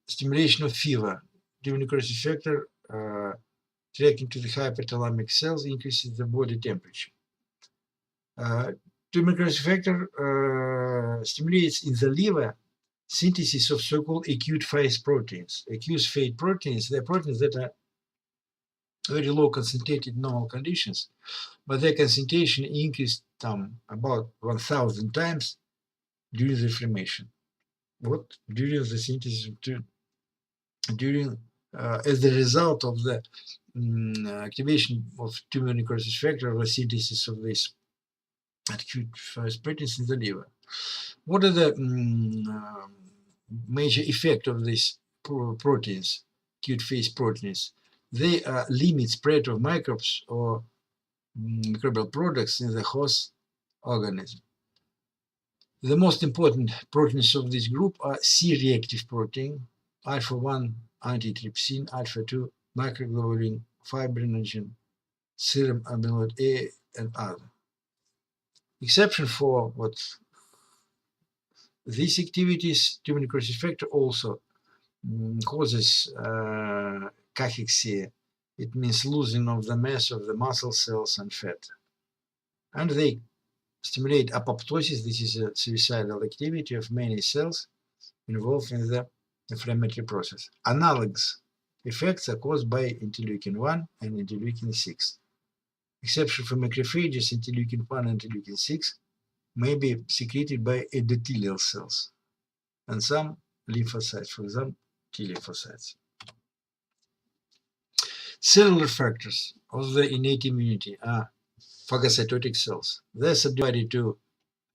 stimulation of fever. Tumor necrosis factor tracking to the hypothalamic cells increases the body temperature. Tumor necrosis factor stimulates in the liver synthesis of so-called acute phase proteins. Acute phase proteins, they're proteins that are very low concentrated in normal conditions, but their concentration increased about 1,000 times during the inflammation. What? During the synthesis, as a result of the activation of tumor necrosis factor, the synthesis of this acute phase proteins in the liver. What are the major effect of these proteins, acute phase proteins? They limit spread of microbes or microbial products in the host organism. The most important proteins of this group are C-reactive protein, alpha-1 antitrypsin, alpha-2 microglobulin, fibrinogen, serum amyloid A, and other. Exception for what these activities, tumor necrosis factor also causes cachexia. It means losing of the mass of the muscle cells and fat. And they stimulate apoptosis. This is a suicidal activity of many cells involved in the inflammatory process. Analogous effects are caused by interleukin-1 and interleukin-6. Exception for macrophages, interleukin-1 and interleukin-6 may be secreted by endothelial cells and some lymphocytes, for example, T lymphocytes. Cellular factors of the innate immunity are phagocytotic cells. They're subdivided to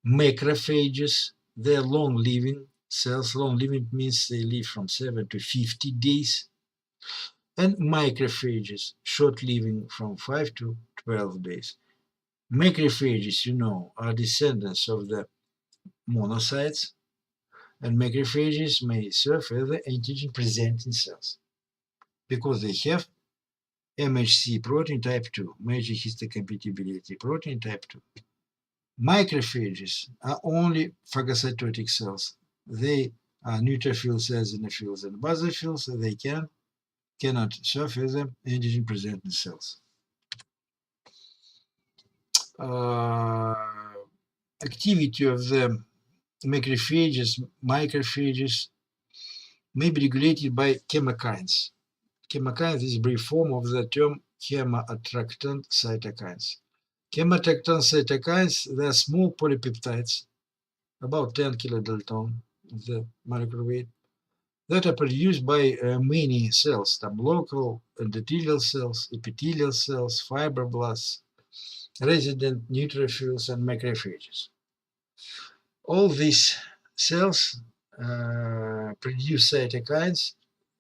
macrophages. They're long-living cells. Long-living means they live from 7 to 50 days. And macrophages, short-living from 5 to 12 days. Macrophages, you know, are descendants of the monocytes, and macrophages may serve as the antigen-presenting cells because they have MHC protein type 2, major histocompatibility protein type 2. Macrophages are only phagocytotic cells. They are neutrophils, eosinophils, and basophils, so they cannot serve as the antigen-presenting cells. Activity of the macrophages may be regulated by chemokines. Chemokines is a brief form of the term chemoattractant cytokines. Chemoattractant cytokines, they are small polypeptides, about 10 kilodalton, the molecular weight, that are produced by many cells, some local endothelial cells, epithelial cells, fibroblasts, resident neutrophils, and macrophages. All these cells produce cytokines,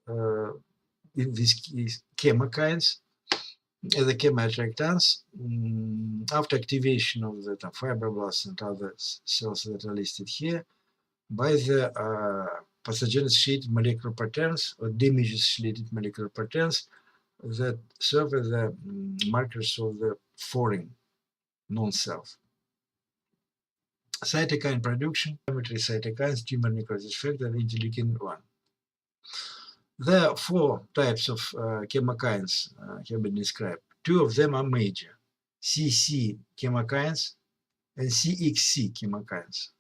in this case chemokines, the chemoattractants, after activation of the fibroblasts and other cells that are listed here by the pathogen-associated molecular patterns or damage-associated molecular patterns that serve as the markers of the foreign non-self. Cytokine production, inflammatory cytokines, tumor necrosis factor, interleukin-1. There are 4 types of chemokines have been described. 2 of them are major: CC chemokines and CXC chemokines.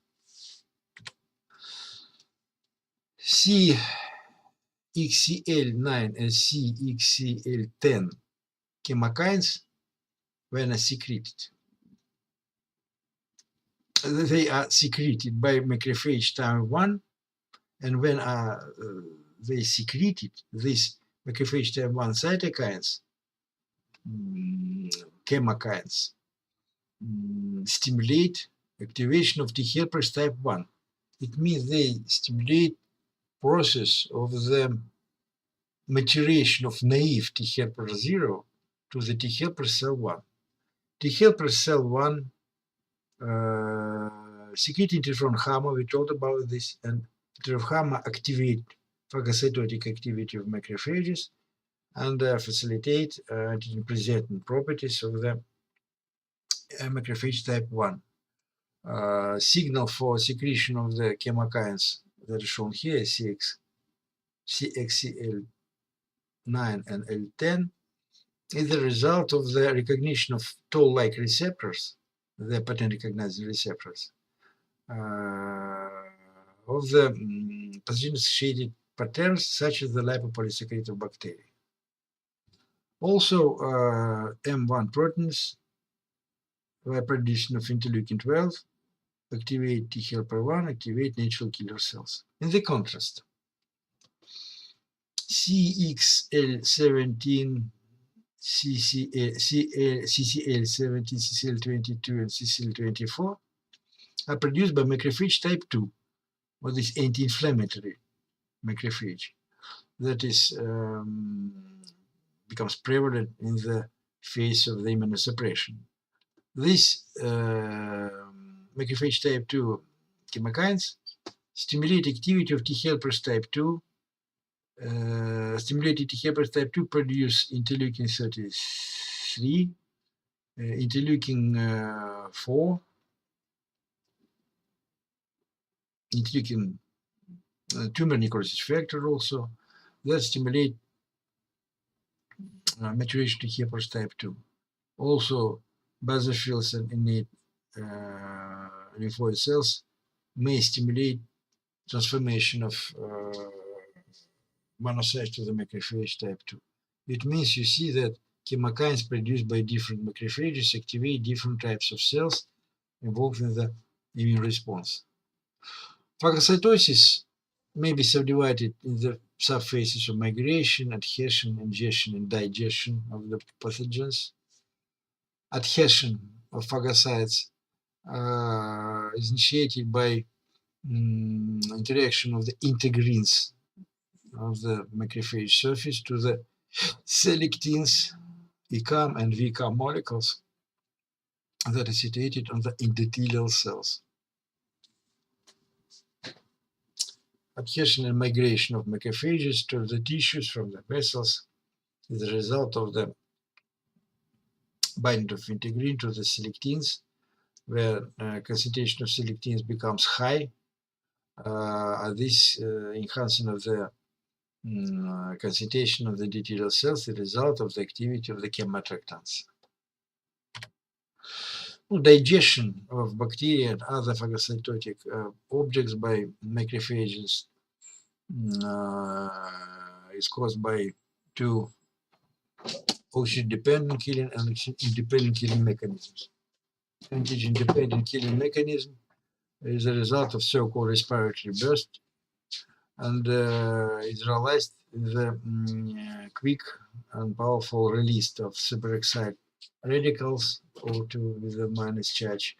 CXCL9 and CXCL10 chemokines, when are secreted, they are secreted by macrophage type 1, and when are they secreted, these macrophage type 1 cytokines, chemokines, stimulate activation of T helpers type 1. It means they stimulate process of the maturation of naive T helper 0 to the T helper cell 1. T helper cell 1 secrete interferon gamma, we told about this, and interferon gamma activate phagocytotic activity of macrophages and facilitate antigen-presenting properties of the macrophage type 1. Signal for secretion of the chemokines that are shown here, CXCL9 and L10, is the result of the recognition of toll-like receptors, the pattern recognizing receptors, of the pathogen-associated patterns such as the lipopolysaccharide of bacteria. Also, M1 proteins by production of interleukin 12 activate T helper 1, activate natural killer cells. In the contrast, CXL17, CCL17, CCL22, and CCL24 are produced by macrophage type 2, or this anti-inflammatory macrophage that is becomes prevalent in the face of the immunosuppression. This macrophage type 2 chemokines stimulate activity of T helpers type 2. Stimulated T helpers type 2 produce interleukin 33, interleukin 4, interleukin tumor necrosis factor also, that stimulate maturation T helpers type 2. Also, basophils and innate lymphoid cells may stimulate transformation of monocytes to the macrophage type 2. It means you see that chemokines produced by different macrophages activate different types of cells involved in the immune response. Phagocytosis may be subdivided in the subphases of migration, adhesion, ingestion, and digestion of the pathogens. Adhesion of phagocytes is initiated by interaction of the integrins of the macrophage surface to the selectins, ECAM and VCAM molecules that are situated on the endothelial cells. Adhesion and migration of macrophages to the tissues from the vessels is the result of the binding of integrin to the selectins, where concentration of selectins becomes high. This enhancing of the concentration of the endothelial cells is the result of the activity of the chemoattractants. Digestion of bacteria and other phagocytotic objects by macrophages is caused by 2 oxygen-dependent killing and oxygen-independent killing mechanisms. Antigen-dependent killing mechanism is a result of so-called respiratory burst and is realized in the quick and powerful release of superoxide radicals, O2 with a minus charge,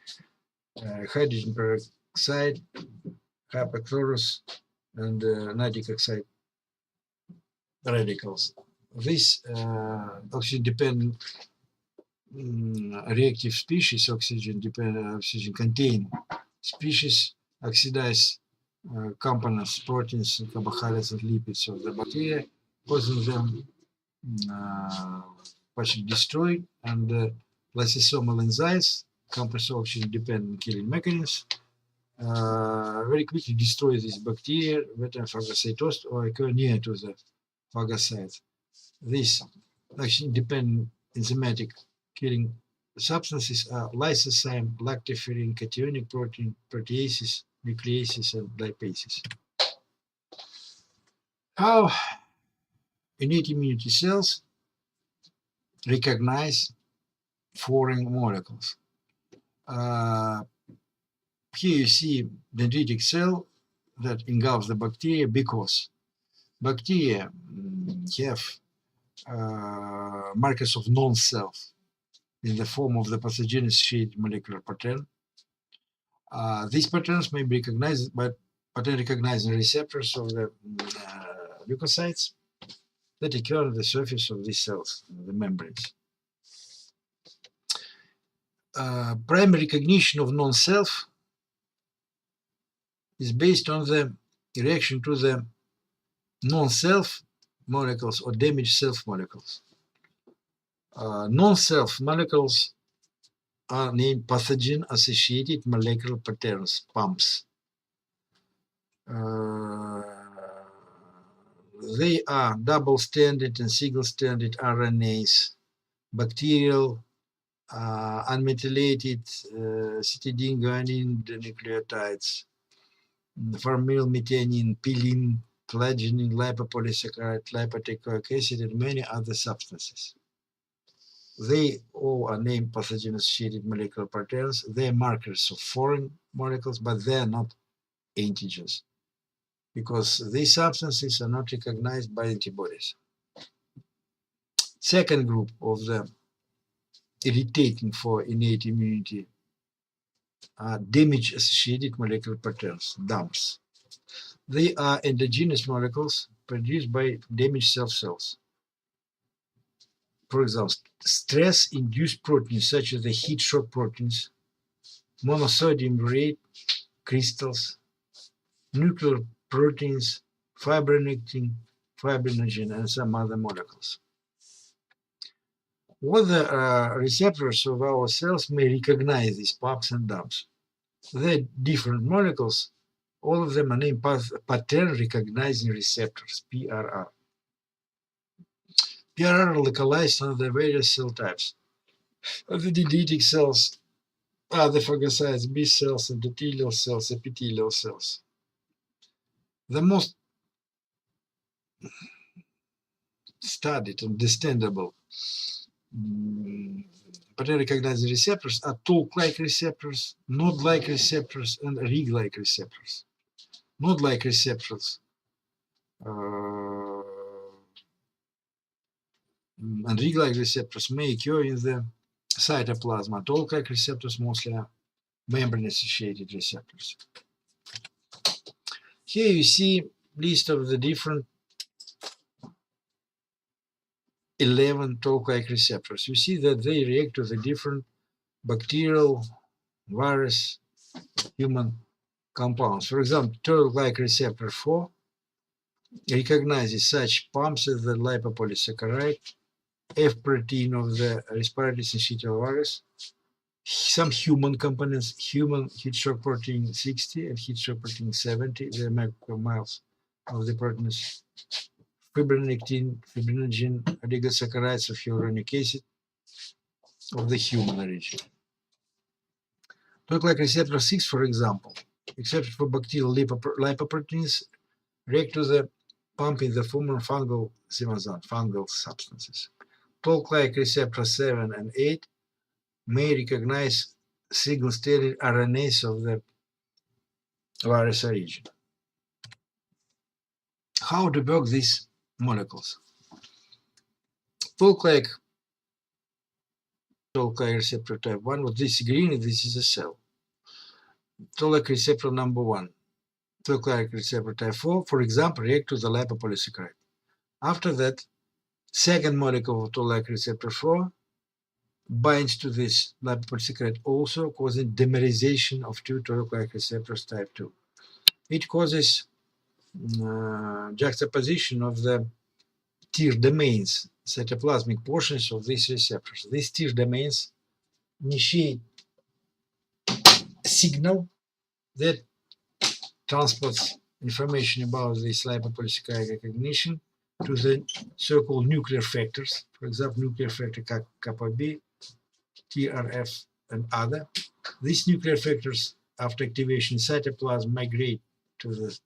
hydrogen peroxide, hypochlorous, and nitric oxide radicals. These oxygen-dependent reactive species, oxygen-containing species, oxidize components, proteins, carbohydrates, and lipids of the bacteria, causing them partially destroyed, and lysosomal enzymes, complex oxygen-dependent killing mechanisms, very quickly destroy these bacteria that are phagocytosed or occur near to the phagocytes. These actually independent enzymatic killing substances are lysozyme, lactoferrin, cationic protein, proteases, nucleases, and lipases. How innate immunity cells recognize foreign molecules? Here you see dendritic cell that engulfs the bacteria because bacteria have markers of non-self in the form of the pathogen-associated molecular pattern. These patterns may be recognized by pattern-recognizing receptors of the leukocytes that occur on the surface of these cells, the membranes. Primary recognition of non-self is based on the reaction to the non-self molecules or damaged self molecules. Non-self molecules are named pathogen-associated molecular patterns, PAMPs. They are double-stranded and single-stranded RNAs, bacterial, unmethylated cytidine guanine nucleotides, formylmethionine, pillin, collagenine, lipopolysaccharide, lipoteichoic acid, and many other substances. They all are named pathogen-associated molecular patterns. They are markers of foreign molecules, but they are not antigens because these substances are not recognized by antibodies. Second group of the irritating for innate immunity are damage-associated molecular patterns, DAMPs. They are endogenous molecules produced by damaged cells. For example, stress-induced proteins such as the heat shock proteins, monosodium urate crystals, nuclear proteins, fibronectin, fibrinogen, and some other molecules. What the receptors of our cells may recognize these PAMPs and DAMPs. They're different molecules. All of them are named pattern recognizing receptors, PRR. PRR are localized on the various cell types. The dendritic cells are the phagocytes, B cells, endothelial cells, epithelial cells. The most studied and understandable pattern recognizing receptors are Toll-like receptors, node-like receptors, and Rig-like receptors. Node-like receptors and Rig-like receptors may occur in the cytoplasm. Toll-like receptors mostly are membrane-associated receptors. Here you see list of the different 11 Toll-like receptors. You see that they react to the different bacterial, virus, human compounds. For example, Toll-like receptor 4 recognizes such PAMPs as the lipopolysaccharide, F protein of the respiratory syncytial virus, some human components, human heat shock protein 60 and heat shock protein 70, the macromolecules of the proteins, fibronectin, fibrinogen, oligosaccharides of hyaluronic acid of the human origin. Toll-like receptor 6, for example, except for bacterial lipoproteins, react to the pump in the form of fungal substances. Toll-like receptor 7 and 8 may recognize single-stranded RNAs of the virus origin. How to work these molecules? Toll-like receptor type 1, with this green, this is a cell. Toll-like receptor number 1. Toll-like receptor type 4, for example, react to the lipopolysaccharide. After that, second molecule of Toll-like receptor 4 binds to this lipopolysaccharide also, causing dimerization of two Toll-like receptors type 2. It causes juxtaposition of the TIR domains, cytoplasmic portions of these receptors. These TIR domains initiate a signal that transports information about this lipopolysaccharide recognition to the so-called nuclear factors, for example, nuclear factor kappa B, TRF, and other. These nuclear factors, after activation in cytoplasm, migrate to the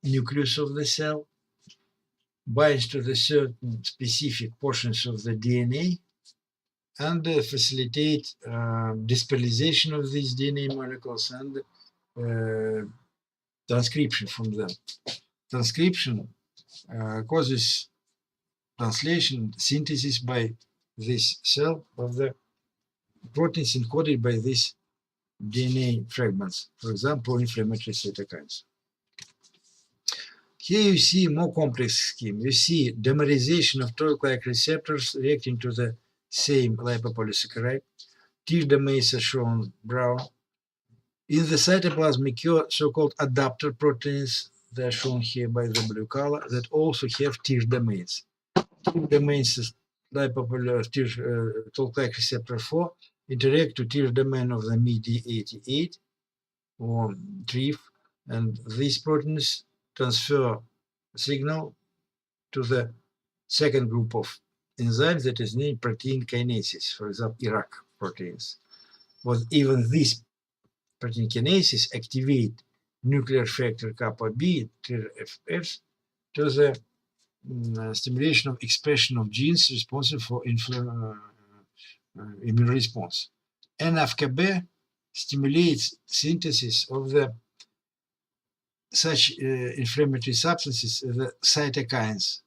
nucleus of the cell, binds to the certain specific portions of the DNA, and facilitate dispersation of these DNA molecules and transcription from them. Transcription causes translation, synthesis by this cell of the proteins encoded by these DNA fragments, for example, inflammatory cytokines. Here you see a more complex scheme. You see dimerization of toll-like receptors reacting to the same lipopolysaccharide. Tear domains are shown brown. In the cytoplasm occur so-called adapter proteins. They are shown here by the blue color that also have tear domains. Tear domains, toll-like receptor 4, interact to tear domain of the MID88 or TRIF, and these proteins transfer signal to the second group of enzymes that is named protein kinases, for example, IRAK proteins. But even these protein kinases activate nuclear factor kappa B, TRFS, to the stimulation of expression of genes responsible for immune response. NF-κB stimulates synthesis of the such inflammatory substances, the cytokines,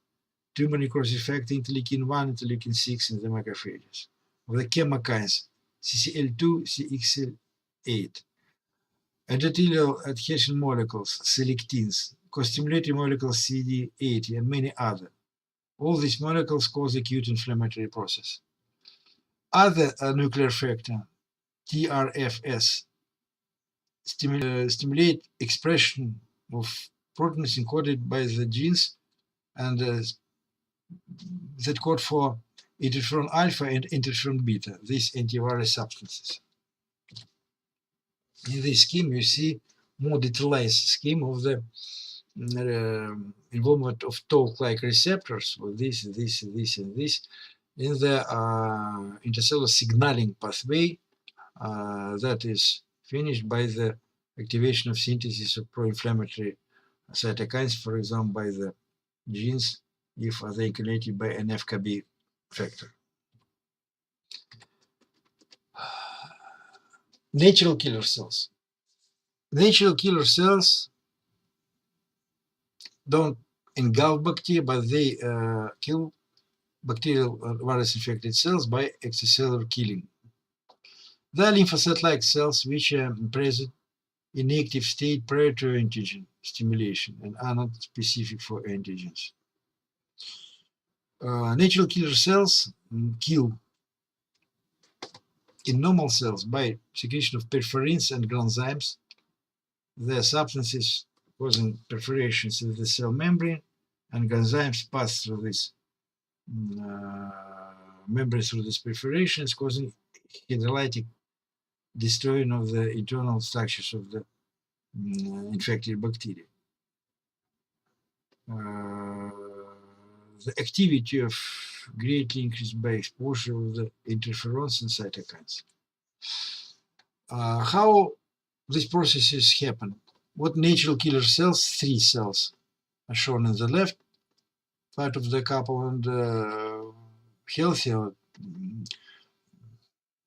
tumor necrosis factor, interleukin 1, interleukin 6 in the macrophages, of the chemokines, CCL2, CXL8, endothelial adhesion molecules, selectins, co-stimulatory molecules, CD80, and many other. All these molecules cause acute inflammatory process. Other nuclear factor, TRFS, stimulate expression of proteins encoded by the genes and that code for interferon alpha and interferon beta, these antiviral substances. In this scheme, you see more detailed scheme of the involvement of toll-like receptors with this, and this in the intercellular signaling pathway that is finished by the activation of synthesis of pro-inflammatory cytokines, for example, by the genes if they inculcated by an NF-κB factor. Natural killer cells. Natural killer cells don't engulf bacteria, but they kill bacterial virus-infected cells by extracellular killing. They are lymphocyte-like cells which are present in active state prior to antigen stimulation and are not specific for antigens. Natural killer cells kill in normal cells by secretion of perforins and granzymes. Their substances causing perforations in the cell membrane, and granzymes pass through this membrane through these perforations, causing hydrolytic destroying of the internal structures of the infected bacteria. The activity of greatly increased by exposure of the interferons and cytokines. How these processes happen? What natural killer cells? 3 cells are shown on the left part of the couple, and healthy or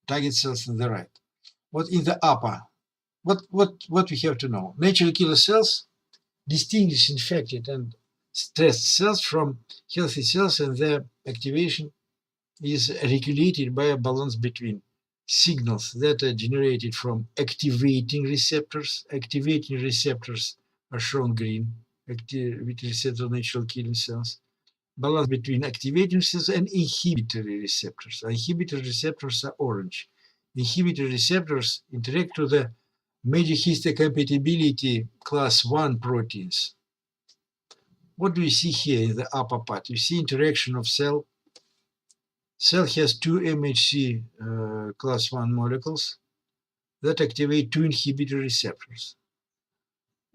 target cells on the right. What in the upper? What we have to know? Natural killer cells distinguish infected and stressed cells from healthy cells, and their activation is regulated by a balance between signals that are generated from activating receptors. Activating receptors are shown green, activating receptors, natural killing cells. Balance between activating cells and inhibitory receptors. Inhibitory receptors are orange. Inhibitory receptors interact with the major histocompatibility class 1 proteins. What do you see here in the upper part? You see interaction of cell. Cell has 2 MHC class 1 molecules that activate 2 inhibitory receptors.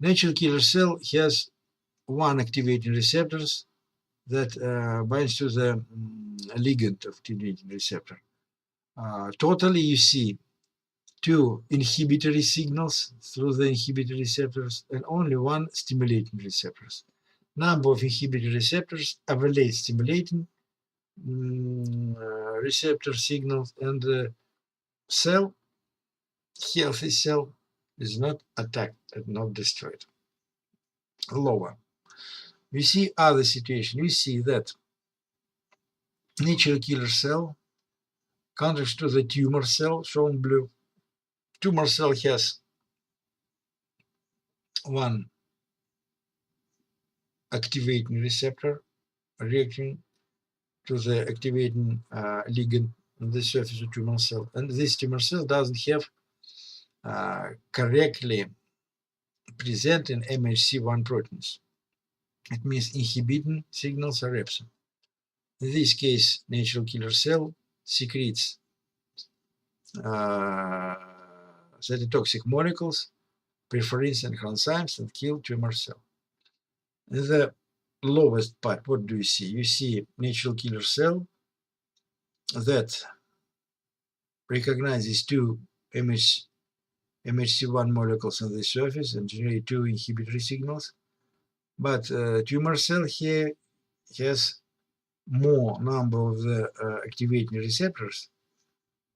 Natural killer cell has 1 activating receptors that binds to the ligand of stimulating receptor. Totally, you see 2 inhibitory signals through the inhibitory receptors and only 1 stimulating receptors. Number of inhibitory receptors overlay stimulating receptor signals, and the cell, healthy cell, is not attacked and not destroyed. Lower. We see other situation. We see that natural killer cell contrasts to the tumor cell, shown blue. Tumor cell has 1 activating receptor reacting to the activating ligand on the surface of tumor cell. And this tumor cell doesn't have correctly presenting MHC1 proteins. It means inhibiting signals are absent. In this case, natural killer cell secretes cytotoxic molecules, preferins and enzymes, and kill tumor cell. In the lowest part, what do you see? You see natural killer cell that recognizes 2 MHC1 molecules on the surface and generate 2 inhibitory signals. But tumor cell here has more number of the activating receptors,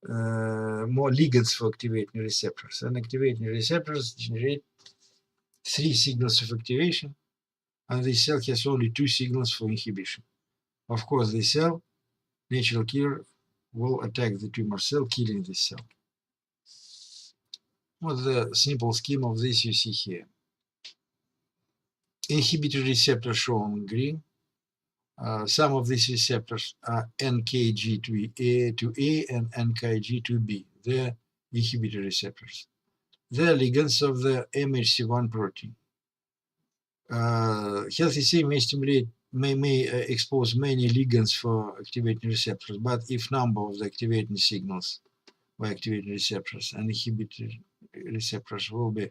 more ligands for activating receptors, and activating receptors generate 3 signals of activation, and the cell has only 2 signals for inhibition. Of course, the cell, natural killer, will attack the tumor cell, killing this cell. What's the simple scheme of this you see here? Inhibitory receptor shown in green. Some of these receptors are NKG2A and NKG2B. They're inhibitory receptors. They're ligands of the MHC1 protein. Healthy cell may expose many ligands for activating receptors, but if number of the activating signals by activating receptors and inhibitory receptors will be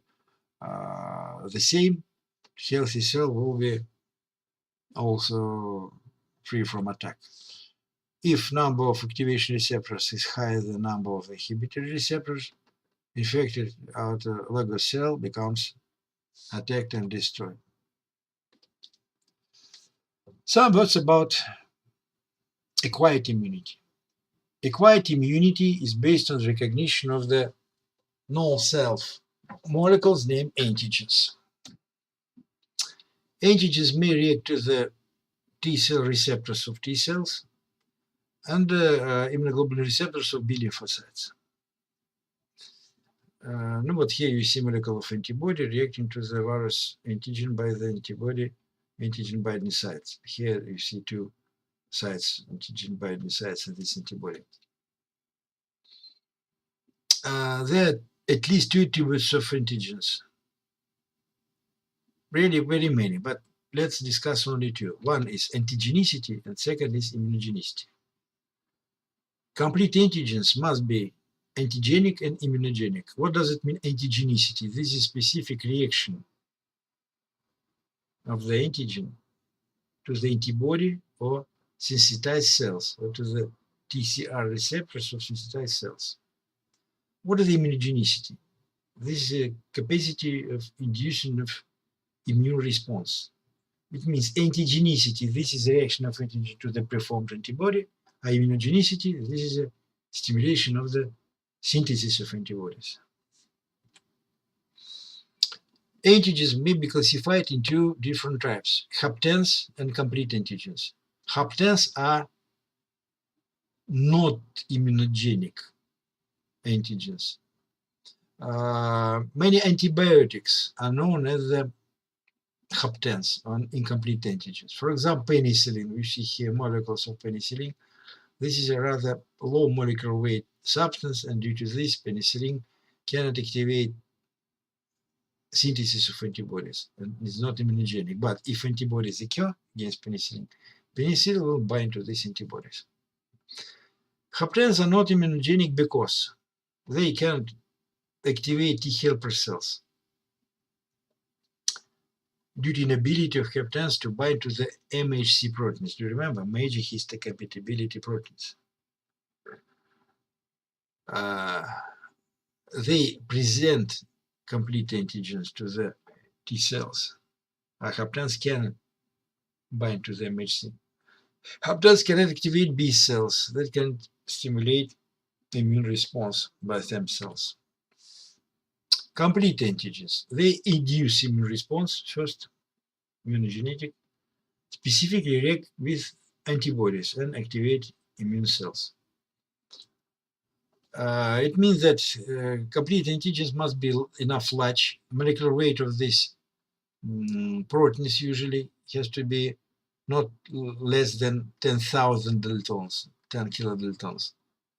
the same, healthy cell will be also free from attack. If number of activation receptors is higher than the number of inhibitory receptors, infected outer Lego cell becomes attacked and destroyed. Some words about acquired immunity. Acquired immunity is based on the recognition of the non-self molecules named antigens. Antigens may react to the T cell receptors of T cells and immunoglobulin receptors of B lymphocytes. But here you see molecule of antibody reacting to the virus antigen by the antibody antigen binding sites. Here you see 2 sites, antigen binding sites in this antibody. There are at least 2 types of antigens. Really, very many, but let's discuss only 2. One is antigenicity and second is immunogenicity. Complete antigens must be antigenic and immunogenic. What does it mean, antigenicity? This is specific reaction of the antigen to the antibody or sensitized cells, or to the TCR receptors of sensitized cells. What is immunogenicity? This is a capacity of induction of immune response. It means antigenicity. This is a reaction of antigen to the preformed antibody. Immunogenicity, this is a stimulation of the synthesis of antibodies. Antigens may be classified in 2 different types, haptens and complete antigens. Haptens are not immunogenic antigens. Many antibiotics are known as the haptens on incomplete antigens. For example, penicillin. We see here molecules of penicillin. This is a rather low molecular weight substance, and due to this, penicillin cannot activate synthesis of antibodies and is not immunogenic. But if antibodies occur against penicillin, penicillin will bind to these antibodies. Haptens are not immunogenic because they cannot activate T helper cells. due to inability of haptens to bind to the MHC proteins. Do you remember? Major histocompatibility proteins. They present complete antigens to the T cells. Haptens can bind to the MHC. Haptens can activate B cells that can stimulate immune response by themselves. Complete antigens. They induce immune response first, immunogenetic, specifically react with antibodies and activate immune cells. It means that complete antigens must be enough large. Molecular weight of these proteins usually has to be not less than 10,000 daltons, 10 kilodaltons.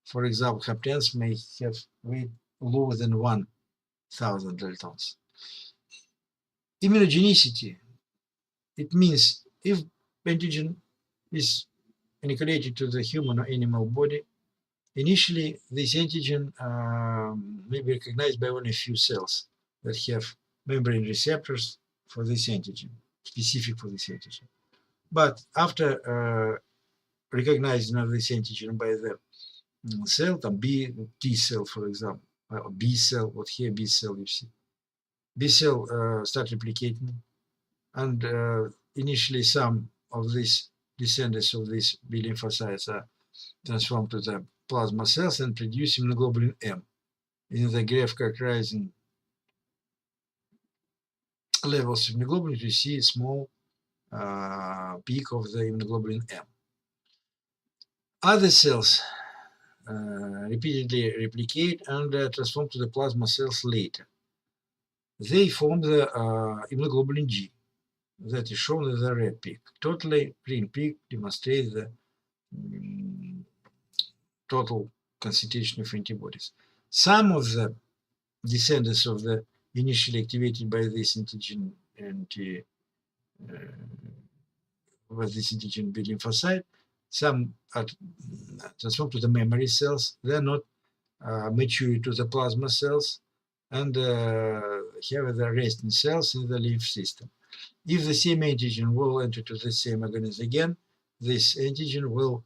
For example, haptens may have weight lower than 1,000 daltons. Immunogenicity. It means if antigen is inoculated to the human or animal body, initially this antigen may be recognized by only a few cells that have membrane receptors for this antigen, specific for this antigen. But after recognizing of this antigen by the cell, T cell, for example, or B cell, what here B cell you see. B cell start replicating, and initially some of these descendants of these B lymphocytes are transformed to the plasma cells and produce immunoglobulin M. In the graph characterizing levels of immunoglobulin, you see a small peak of the immunoglobulin M. Other cells repeatedly replicate and transform to the plasma cells later. They form the immunoglobulin G that is shown as a red peak. Totally green peak demonstrates the total concentration of antibodies. Some of the descendants of the initially activated by this antigen B lymphocyte, some are transformed to the memory cells. They are not mature to the plasma cells and have the resting cells in the lymph system. If the same antigen will enter to the same organism again, this antigen will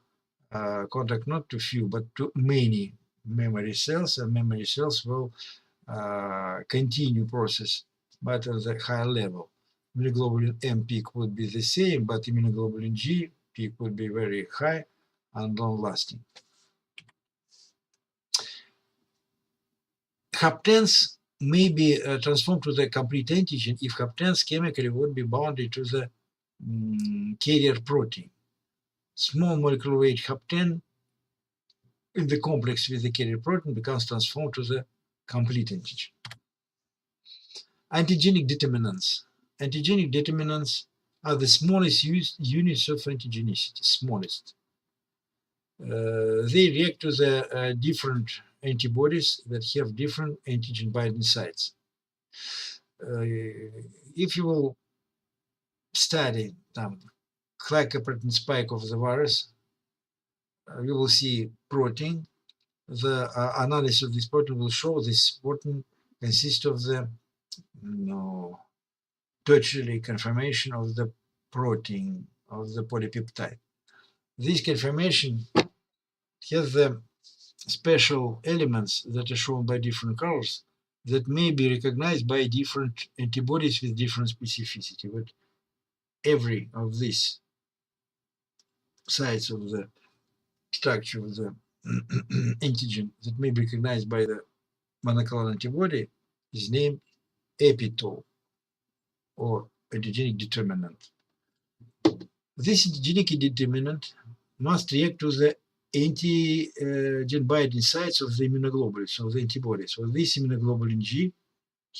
contact not to few but to many memory cells, and memory cells will continue process but at the higher level. Immunoglobulin M peak would be the same, but immunoglobulin G peak would be very high and long-lasting. Haptens may be transformed to the complete antigen if haptens chemically would be bounded to the carrier protein. Small molecular weight hapten in the complex with the carrier protein becomes transformed to the complete antigen. Antigenic determinants. Antigenic determinants are the smallest units of antigenicity, smallest. They react to the different antibodies that have different antigen binding sites. If you will study glycoprotein spike of the virus, you will see protein. The analysis of this protein will show this protein consists of the tertiary conformation of the protein of the polypeptide. This conformation has the special elements that are shown by different colors that may be recognized by different antibodies with different specificity. But every of these sites of the structure of the antigen that may be recognized by the monoclonal antibody is named epitope or antigenic determinant. This antigenic determinant must react to the antigen binding sites of the immunoglobulins, of the antibodies. So this immunoglobulin G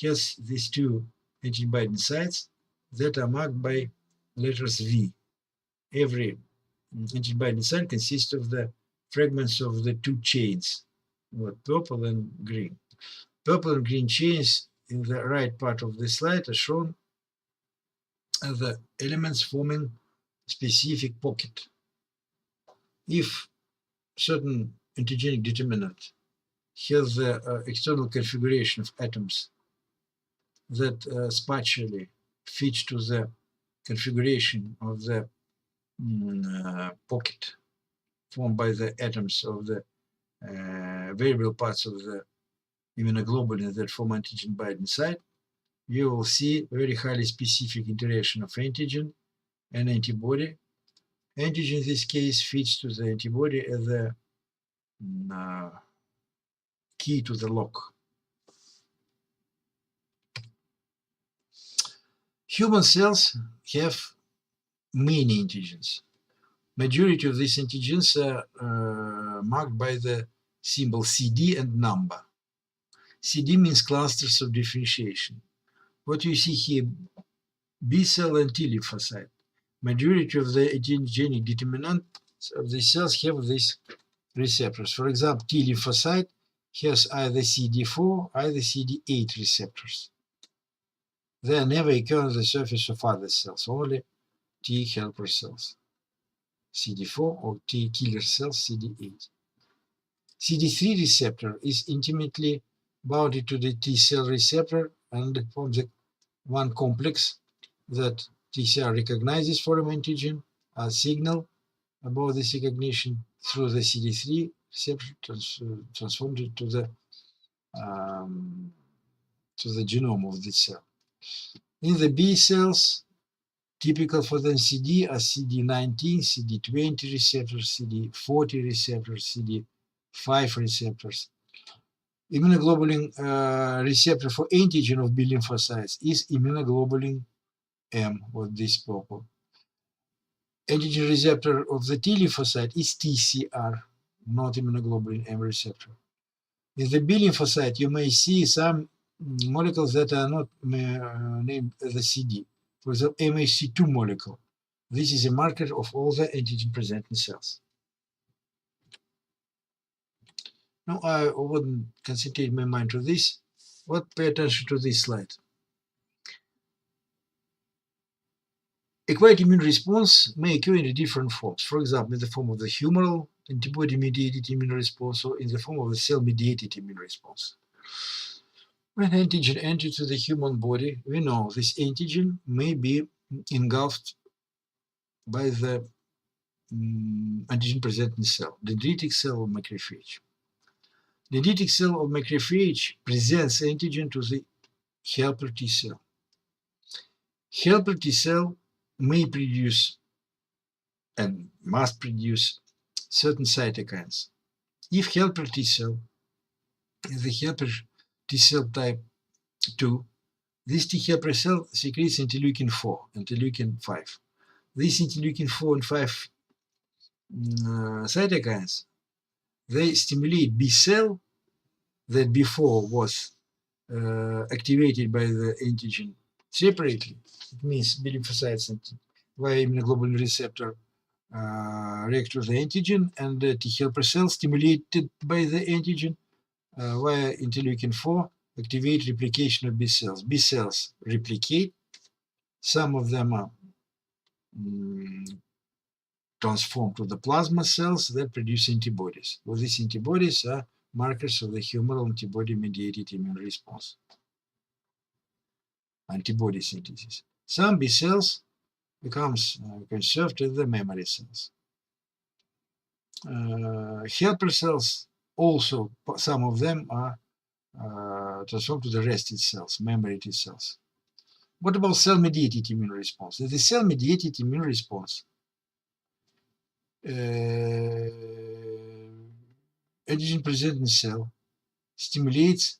has these two antigen binding sites that are marked by letters V. Every antigen binding site consists of the fragments of the two chains, purple and green. Purple and green chains in the right part of the slide are shown as the elements forming specific pocket. If certain antigenic determinant has the external configuration of atoms that spatially fits to the configuration of the pocket formed by the atoms of the variable parts of the immunoglobulin that form antigen binding site, you will see very highly specific interaction of antigen and antibody. Antigen in this case fits to the antibody as the key to the lock. Human cells have many antigens. Majority of these antigens are marked by the symbol CD and number. CD means clusters of differentiation. What you see here, B cell and T lymphocyte. Majority of the antigenic determinants of the cells have these receptors. For example, T lymphocyte has either CD4, either CD8 receptors. They never occur on the surface of other cells, only T helper cells, CD4, or T killer cells, CD8. CD3 receptor is intimately bounded to the T cell receptor and forms one complex that T cell recognizes foreign antigen as signal about this recognition through the CD3 receptor transformed it to the genome of the cell. In the B cells, typical for the CD are CD19, CD20 receptors, CD40 receptors, CD5 receptors. Immunoglobulin receptor for antigen of B lymphocytes is immunoglobulin M with this purple. Antigen receptor of the T lymphocyte is TCR, not immunoglobulin M receptor. In the B lymphocyte, you may see some molecules that are not named as a CD. For example, MHC2 molecule. This is a marker of all the antigen-presenting cells. Now, I wouldn't concentrate my mind to this. Pay attention to this slide. Acquired immune response may occur in different forms. For example, in the form of the humoral antibody-mediated immune response, or in the form of the cell-mediated immune response. When antigen enters the human body, we know this antigen may be engulfed by the antigen-presenting cell, dendritic cell or macrophage. Dendritic cell or macrophage presents antigen to the helper T cell. Helper T cell may produce and must produce certain cytokines. If helper T cell is the helper T cell type 2, this T helper cell secretes interleukin 4, interleukin 5. These interleukin 4 and 5 cytokines, they stimulate B cell that before was activated by the antigen separately. It means B lymphocytes and via immunoglobulin receptor react to the antigen, and the T helper cell stimulated by the antigen via interleukin 4 activate replication of B cells. B cells replicate. Some of them are transformed to the plasma cells that produce antibodies. Well, these antibodies are markers of the humoral antibody-mediated immune response. Antibody synthesis. Some B cells becomes conserved as the memory cells. Helper cells also, some of them are transformed to the rested cells, memory T cells. What about cell-mediated immune response? The cell-mediated immune response antigen-presenting cell stimulates,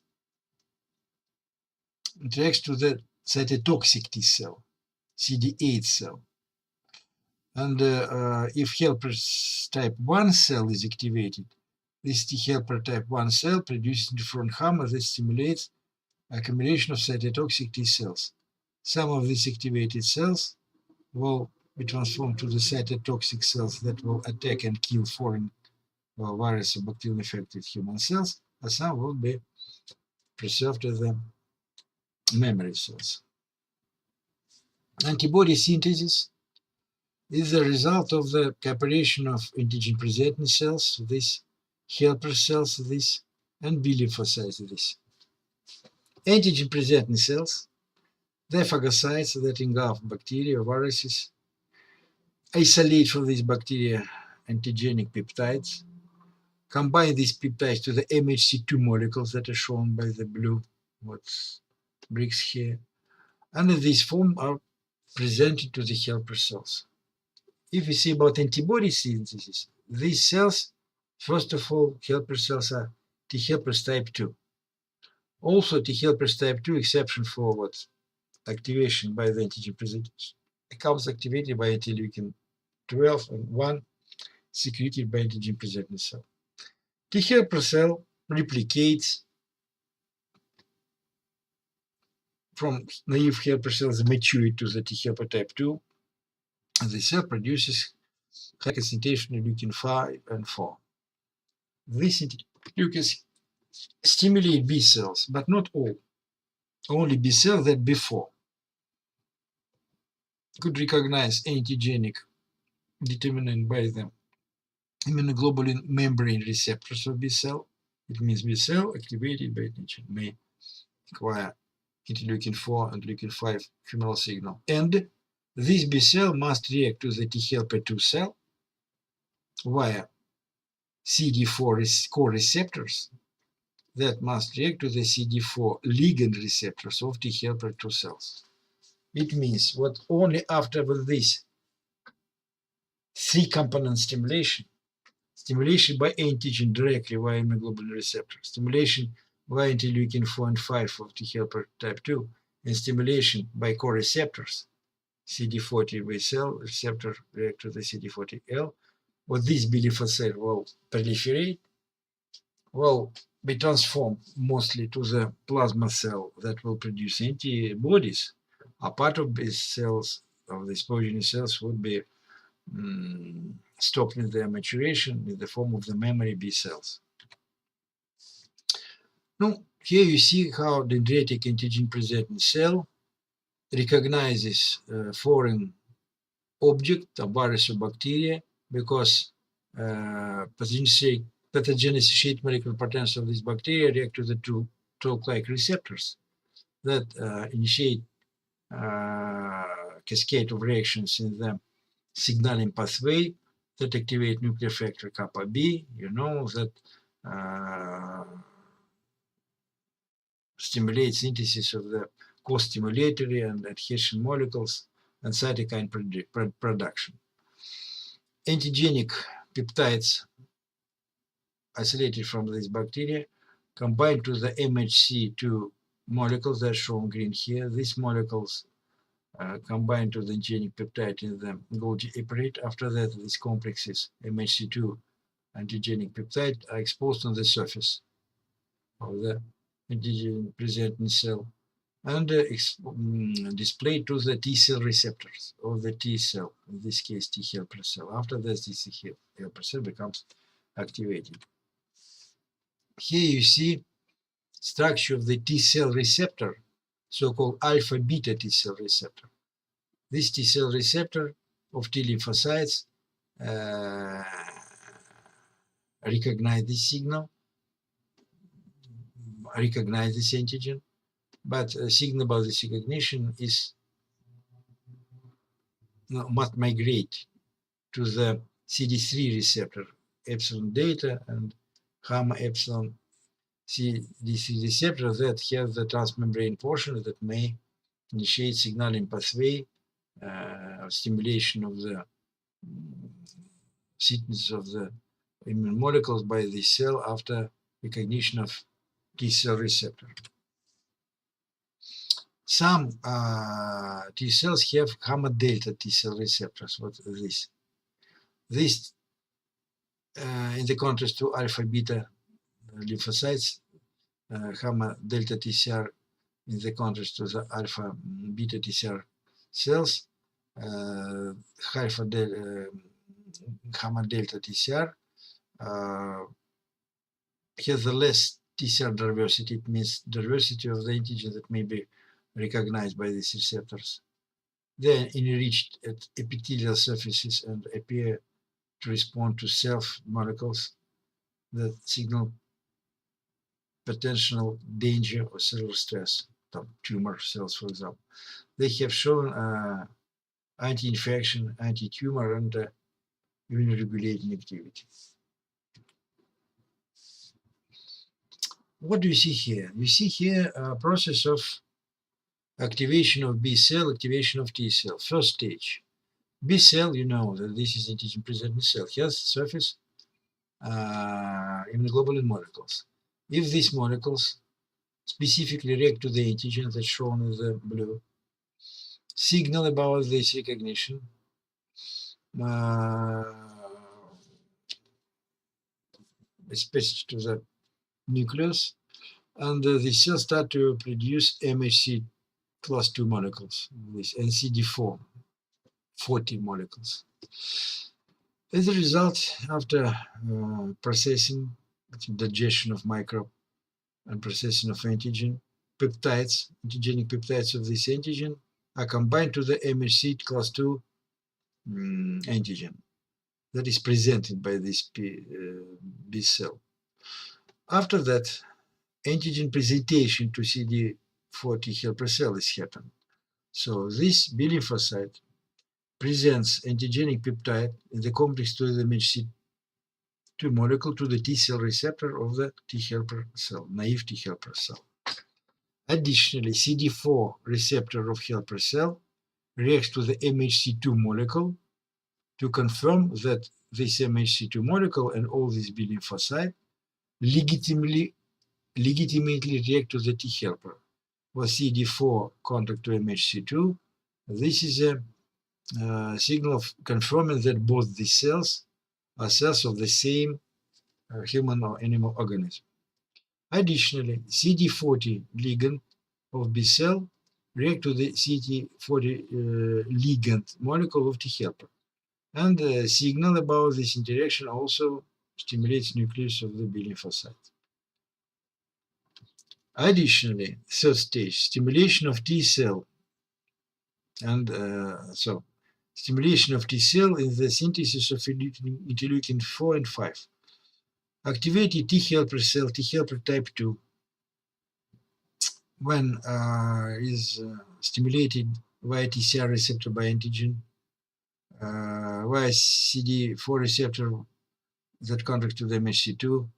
interacts to the cytotoxic T cell, CD8 cell. And if helper type 1 cell is activated, this T helper type 1 cell produces interferon gamma that stimulates accumulation of cytotoxic T cells. Some of these activated cells will be transformed to the cytotoxic cells that will attack and kill foreign virus or bacterial infected human cells, and some will be preserved as the memory cells. Antibody synthesis is the result of the cooperation of antigen-presenting cells, these helper cells, this, and B lymphocytes, this. Antigen-presenting cells The phagocytes that engulf bacteria or viruses isolate from these bacteria antigenic peptides, combine these peptides to the MHC2 molecules that are shown by the blue bricks here, and in this form are presented to the helper cells. If we see about antibody synthesis, these cells, first of all, helper cells are T helpers type 2. Also, T helpers type 2, exception for activation by the antigen presentation, becomes activated by interleukin 12 and 1 secreted by antigen presenting cell. T helper cell replicates from naive helper cells mature to the T helper type 2, and the cell produces high concentration of interleukin 5 and 4. These interleukins stimulate B cells, but not all. Only B cells that before could recognize antigenic determinant by the immunoglobulin membrane receptors of B cell. It means B cell activated by antigen may acquire interleukin 4 and interleukin 5 humoral signal. And this B cell must react to the T helper 2 cell via CD4 core receptors that must react to the CD4 ligand receptors of T helper 2 cells. It means what only after this three-component stimulation by antigen directly via immunoglobulin receptor, stimulation via interleukin 4 and 5 of T helper type 2, and stimulation by core receptors, CD40 B cell receptor react to the CD40L, what this B lymphocyte will proliferate, will be transformed mostly to the plasma cell that will produce antibodies. A part of these cells, of these progeny cells, would be stopped in their maturation in the form of the memory B cells. Now, here you see how dendritic antigen presenting cell recognizes foreign object, a virus or bacteria, because pathogenic molecular patterns of these bacteria react to the two Toll-like receptors that initiate cascade of reactions in the signaling pathway that activate nuclear factor kappa B. You know that stimulates synthesis of the co-stimulatory and adhesion molecules and cytokine production. Antigenic peptides isolated from these bacteria combine to the MHC2 molecules that are shown green here. These molecules combine to the antigenic peptide in the Golgi apparate. After that, these complexes, MHC2 antigenic peptide, are exposed on the surface of the antigen presenting cell and displayed to the T cell receptors of the T cell, in this case T helper cell. After that, this T helper cell becomes activated. Here you see structure of the T cell receptor, so-called alpha beta T cell receptor. This T cell receptor of T lymphocytes recognize this signal, recognize this antigen, but a signal about this recognition is must migrate to the CD3 receptor, epsilon delta and gamma epsilon CD3 receptor that has the transmembrane portion that may initiate signaling pathway, stimulation of the synthesis of the immune molecules by the cell after recognition of T cell receptor. Some T cells have gamma delta T cell receptors. What is this? This, in the contrast to alpha beta lymphocytes, gamma delta TCR, in the contrast to the alpha beta TCR cells, gamma delta TCR has the less TCR diversity. It means diversity of the antigen that may be recognized by these receptors. They are enriched at epithelial surfaces and appear to respond to self molecules that signal potential danger or cellular stress. tumor cells, for example. They have shown anti-infection, anti-tumor, and immunoregulating activity. What do you see here? You see here a process of activation of B cell, activation of T cell. First stage. B cell, you know that this is antigen presenting cell, has surface immunoglobulin molecules. If these molecules specifically react to the antigen that's shown in the blue, signal about this recognition, especially to the nucleus, and the cells start to produce MHC class 2 molecules, with NCD4, 40 molecules. As a result, after processing, digestion of microbe and processing of antigen, peptides, antigenic peptides of this antigen are combined to the MHC class 2 antigen that is presented by this B cell. After that, antigen presentation to CD4 T helper cell is happened. So this B lymphocyte presents antigenic peptide in the complex to the MHC2 molecule to the T cell receptor of the T helper cell, naive T helper cell. Additionally, CD4 receptor of helper cell reacts to the MHC2 molecule to confirm that this MHC2 molecule and all these B lymphocytes legitimately react to the T helper. For CD4 contact to MHC2, this is a signal of confirming that both these cells are cells of the same human or animal organism. Additionally, CD40 ligand of B cell react to the CD40 ligand molecule of T helper. And the signal about this interaction also stimulates nucleus of the B lymphocyte. Additionally, third stage, stimulation of T cell, and stimulation of T cell in the synthesis of interleukin 4 and 5. Activated T helper cell, T helper type 2, when is stimulated via TCR receptor by antigen, via CD4 receptor that contact to the MHC2,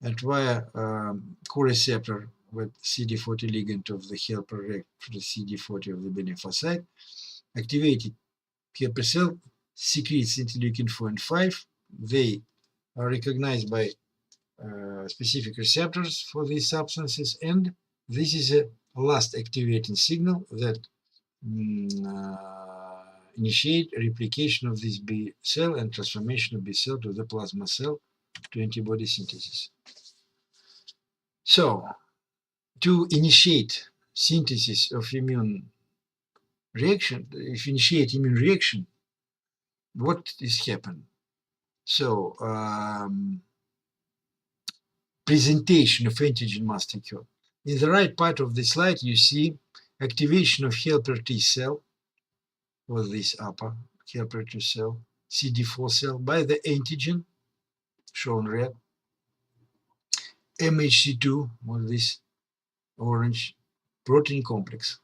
and via co-receptor with CD40 ligand of the helper react to the CD40 of the B lymphocyte. Activated helper cell secretes interleukin 4 and 5. They are recognized by specific receptors for these substances, and this is a last activating signal that initiate replication of this B cell and transformation of B cell to the plasma cell to antibody synthesis. So, to initiate synthesis of immune reaction, if you initiate immune reaction, what is happening? So, presentation of antigen must occur. In the right part of the slide, you see activation of helper T cell, or this upper helper T cell, CD4 cell, by the antigen, shown red, MHC2, or this orange protein complex.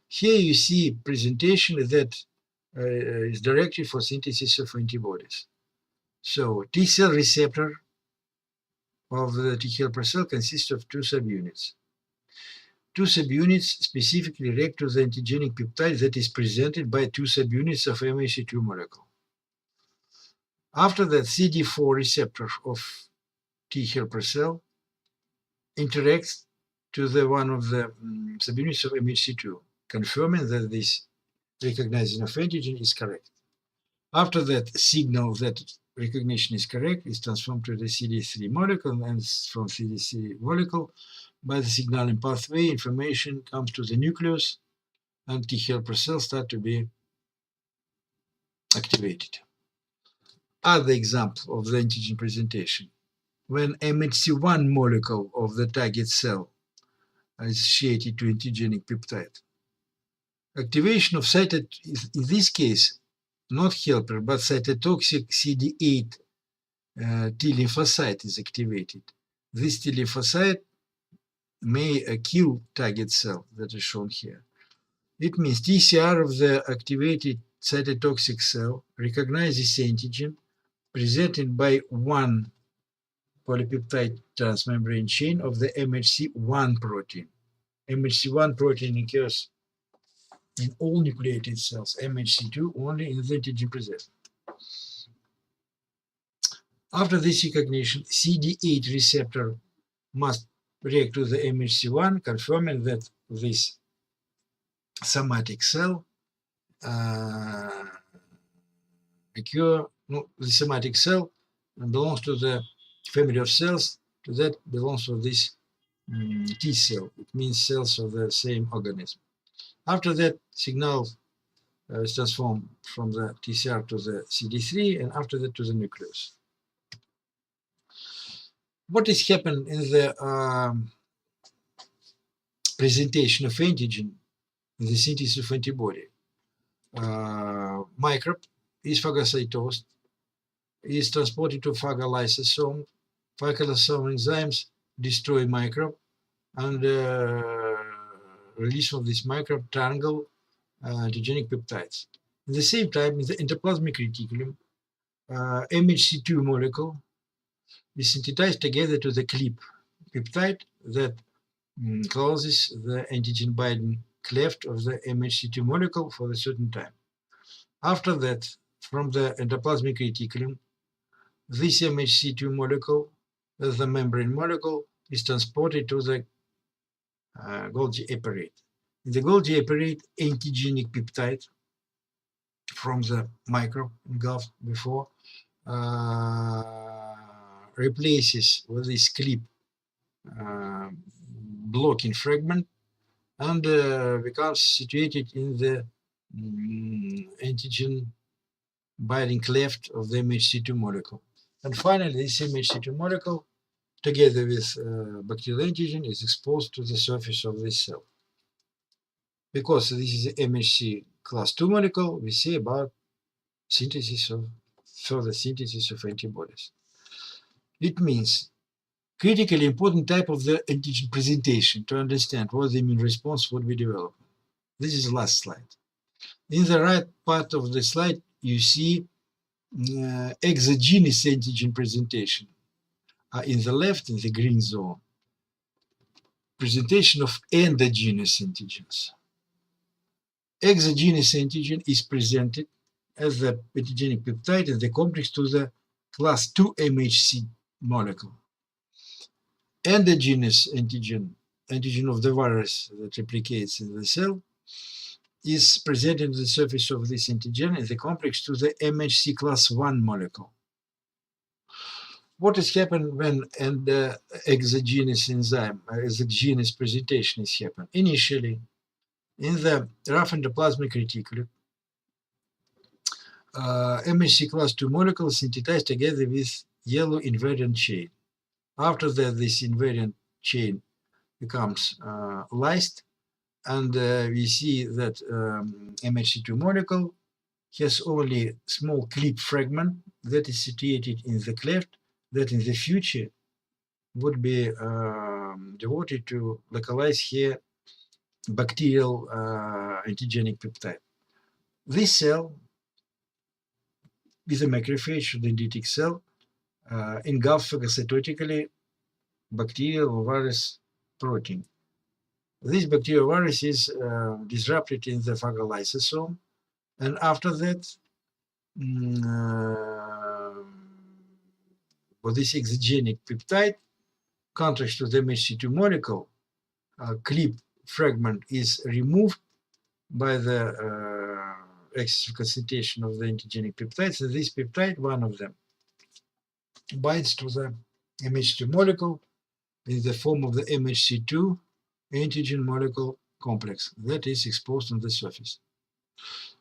Here you see presentation that is directed for synthesis of antibodies. So T cell receptor of the T helper cell consists of two subunits. Two subunits specifically react to the antigenic peptide that is presented by two subunits of MHC2 molecule. After that, CD4 receptor of T helper cell interacts to the one of the subunits of MHC2, confirming that this recognition of antigen is correct. After that, signal that recognition is correct is transformed to the CD3 molecule, and from CD3 molecule, by the signaling pathway, information comes to the nucleus, and T helper cells start to be activated. Other example of the antigen presentation: when MHC1 molecule of the target cell is associated to antigenic peptide, activation of in this case, not helper, but cytotoxic CD8 T lymphocyte is activated. This T lymphocyte may kill target cell that is shown here. It means TCR of the activated cytotoxic cell recognizes antigen presented by one polypeptide transmembrane chain of the MHC1 protein. MHC1 protein occurs in all nucleated cells, MHC2 only in the antigen present. After this recognition, CD8 receptor must react to the MHC1, confirming that this somatic cell the somatic cell belongs to the family of cells, to that belongs to this T cell. It means cells of the same organism. After that, signal is transformed from the TCR to the CD3, and after that to the nucleus. What is happened in the presentation of antigen in the synthesis of antibody? Microbe is phagocytosed, is transported to phagolysosome. Phagolysosome enzymes destroy microbe, and release of this microbe tangle antigenic peptides. At the same time, in the endoplasmic reticulum, MHC2 molecule is synthesized together to the CLIP peptide that closes the antigen binding cleft of the MHC2 molecule for a certain time. After that, from the endoplasmic reticulum, this MHC2 molecule, the membrane molecule, is transported to the Golgi apparate. In the Golgi apparate, antigenic peptide from the microbe engulfed before replaces with this CLIP blocking fragment and becomes situated in the antigen binding cleft of the MHC2 molecule. And finally, this MHC2 molecule, together with bacterial antigen, is exposed to the surface of this cell. Because this is the MHC class 2 molecule, we see about further synthesis of antibodies. It means critically important type of the antigen presentation to understand what the immune response would be developed. This is the last slide. In the right part of the slide, you see exogenous antigen presentation. In the left, in the green zone, presentation of endogenous antigens. Exogenous antigen is presented as the antigenic peptide in the complex to the class 2 MHC molecule. Endogenous antigen of the virus that replicates in the cell, is presented on the surface of this antigen in the complex to the MHC class 1 molecule. What has happened when exogenous enzyme, exogenous presentation is happened? Initially, in the rough endoplasmic reticulum, MHC class 2 molecules synthesized together with yellow invariant chain. After that, this invariant chain becomes lysed, and we see that MHC2 molecule has only small clip fragment that is situated in the cleft that in the future would be devoted to localize here bacterial antigenic peptide. This cell is a macrophage dendritic cell engulfs phagocytotically bacterial or virus protein. This bacterial virus is disrupted in the phagolysosome, and after that, for this exogenic peptide, contrast to the MHC2 molecule, clip fragment is removed by the excessive concentration of the antigenic peptides, and this peptide, one of them, binds to the MHC2 molecule in the form of the MHC2 antigen molecule complex that is exposed on the surface.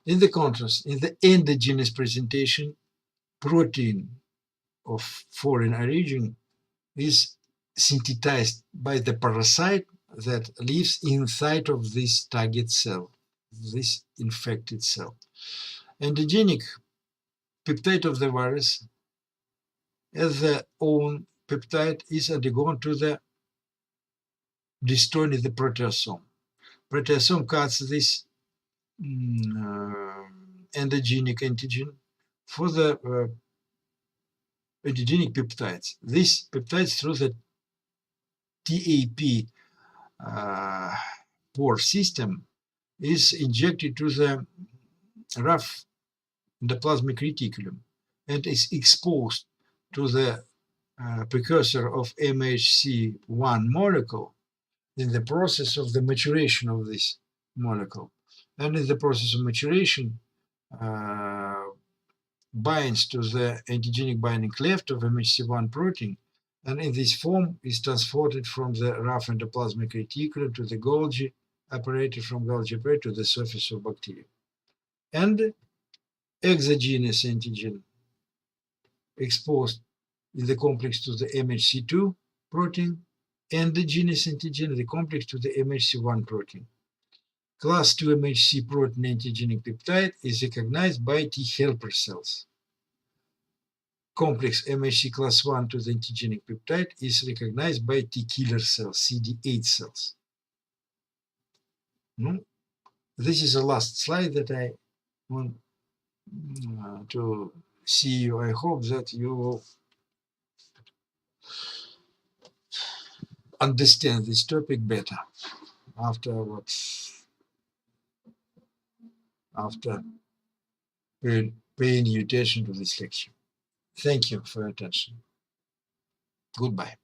In the contrast, in the endogenous presentation, protein of foreign origin is synthesized by the parasite that lives inside of this target cell, this infected cell. Endogenic peptide of the virus as their own peptide is undergone to the destroying the proteasome. Proteasome cuts this endogenic antigen for the antigenic peptides. These peptides through the TAP pore system is injected to the rough endoplasmic reticulum and is exposed to the precursor of MHC1 molecule in the process of the maturation of this molecule. And in the process of maturation, binds to the antigenic binding cleft of MHC1 protein, and in this form is transported from the rough endoplasmic reticulum to the Golgi apparatus, from Golgi apparatus to the surface of bacteria. And exogenous antigen exposed in the complex to the MHC2 protein, endogenous antigen, the complex to the MHC1 protein. Class 2 MHC protein antigenic peptide is recognized by T helper cells. Complex MHC class 1 to the antigenic peptide is recognized by T killer cells, CD8 cells. This is the last slide that I want to see you. I hope that you will understand this topic better after paying attention to this lecture. Thank you for your attention. Goodbye.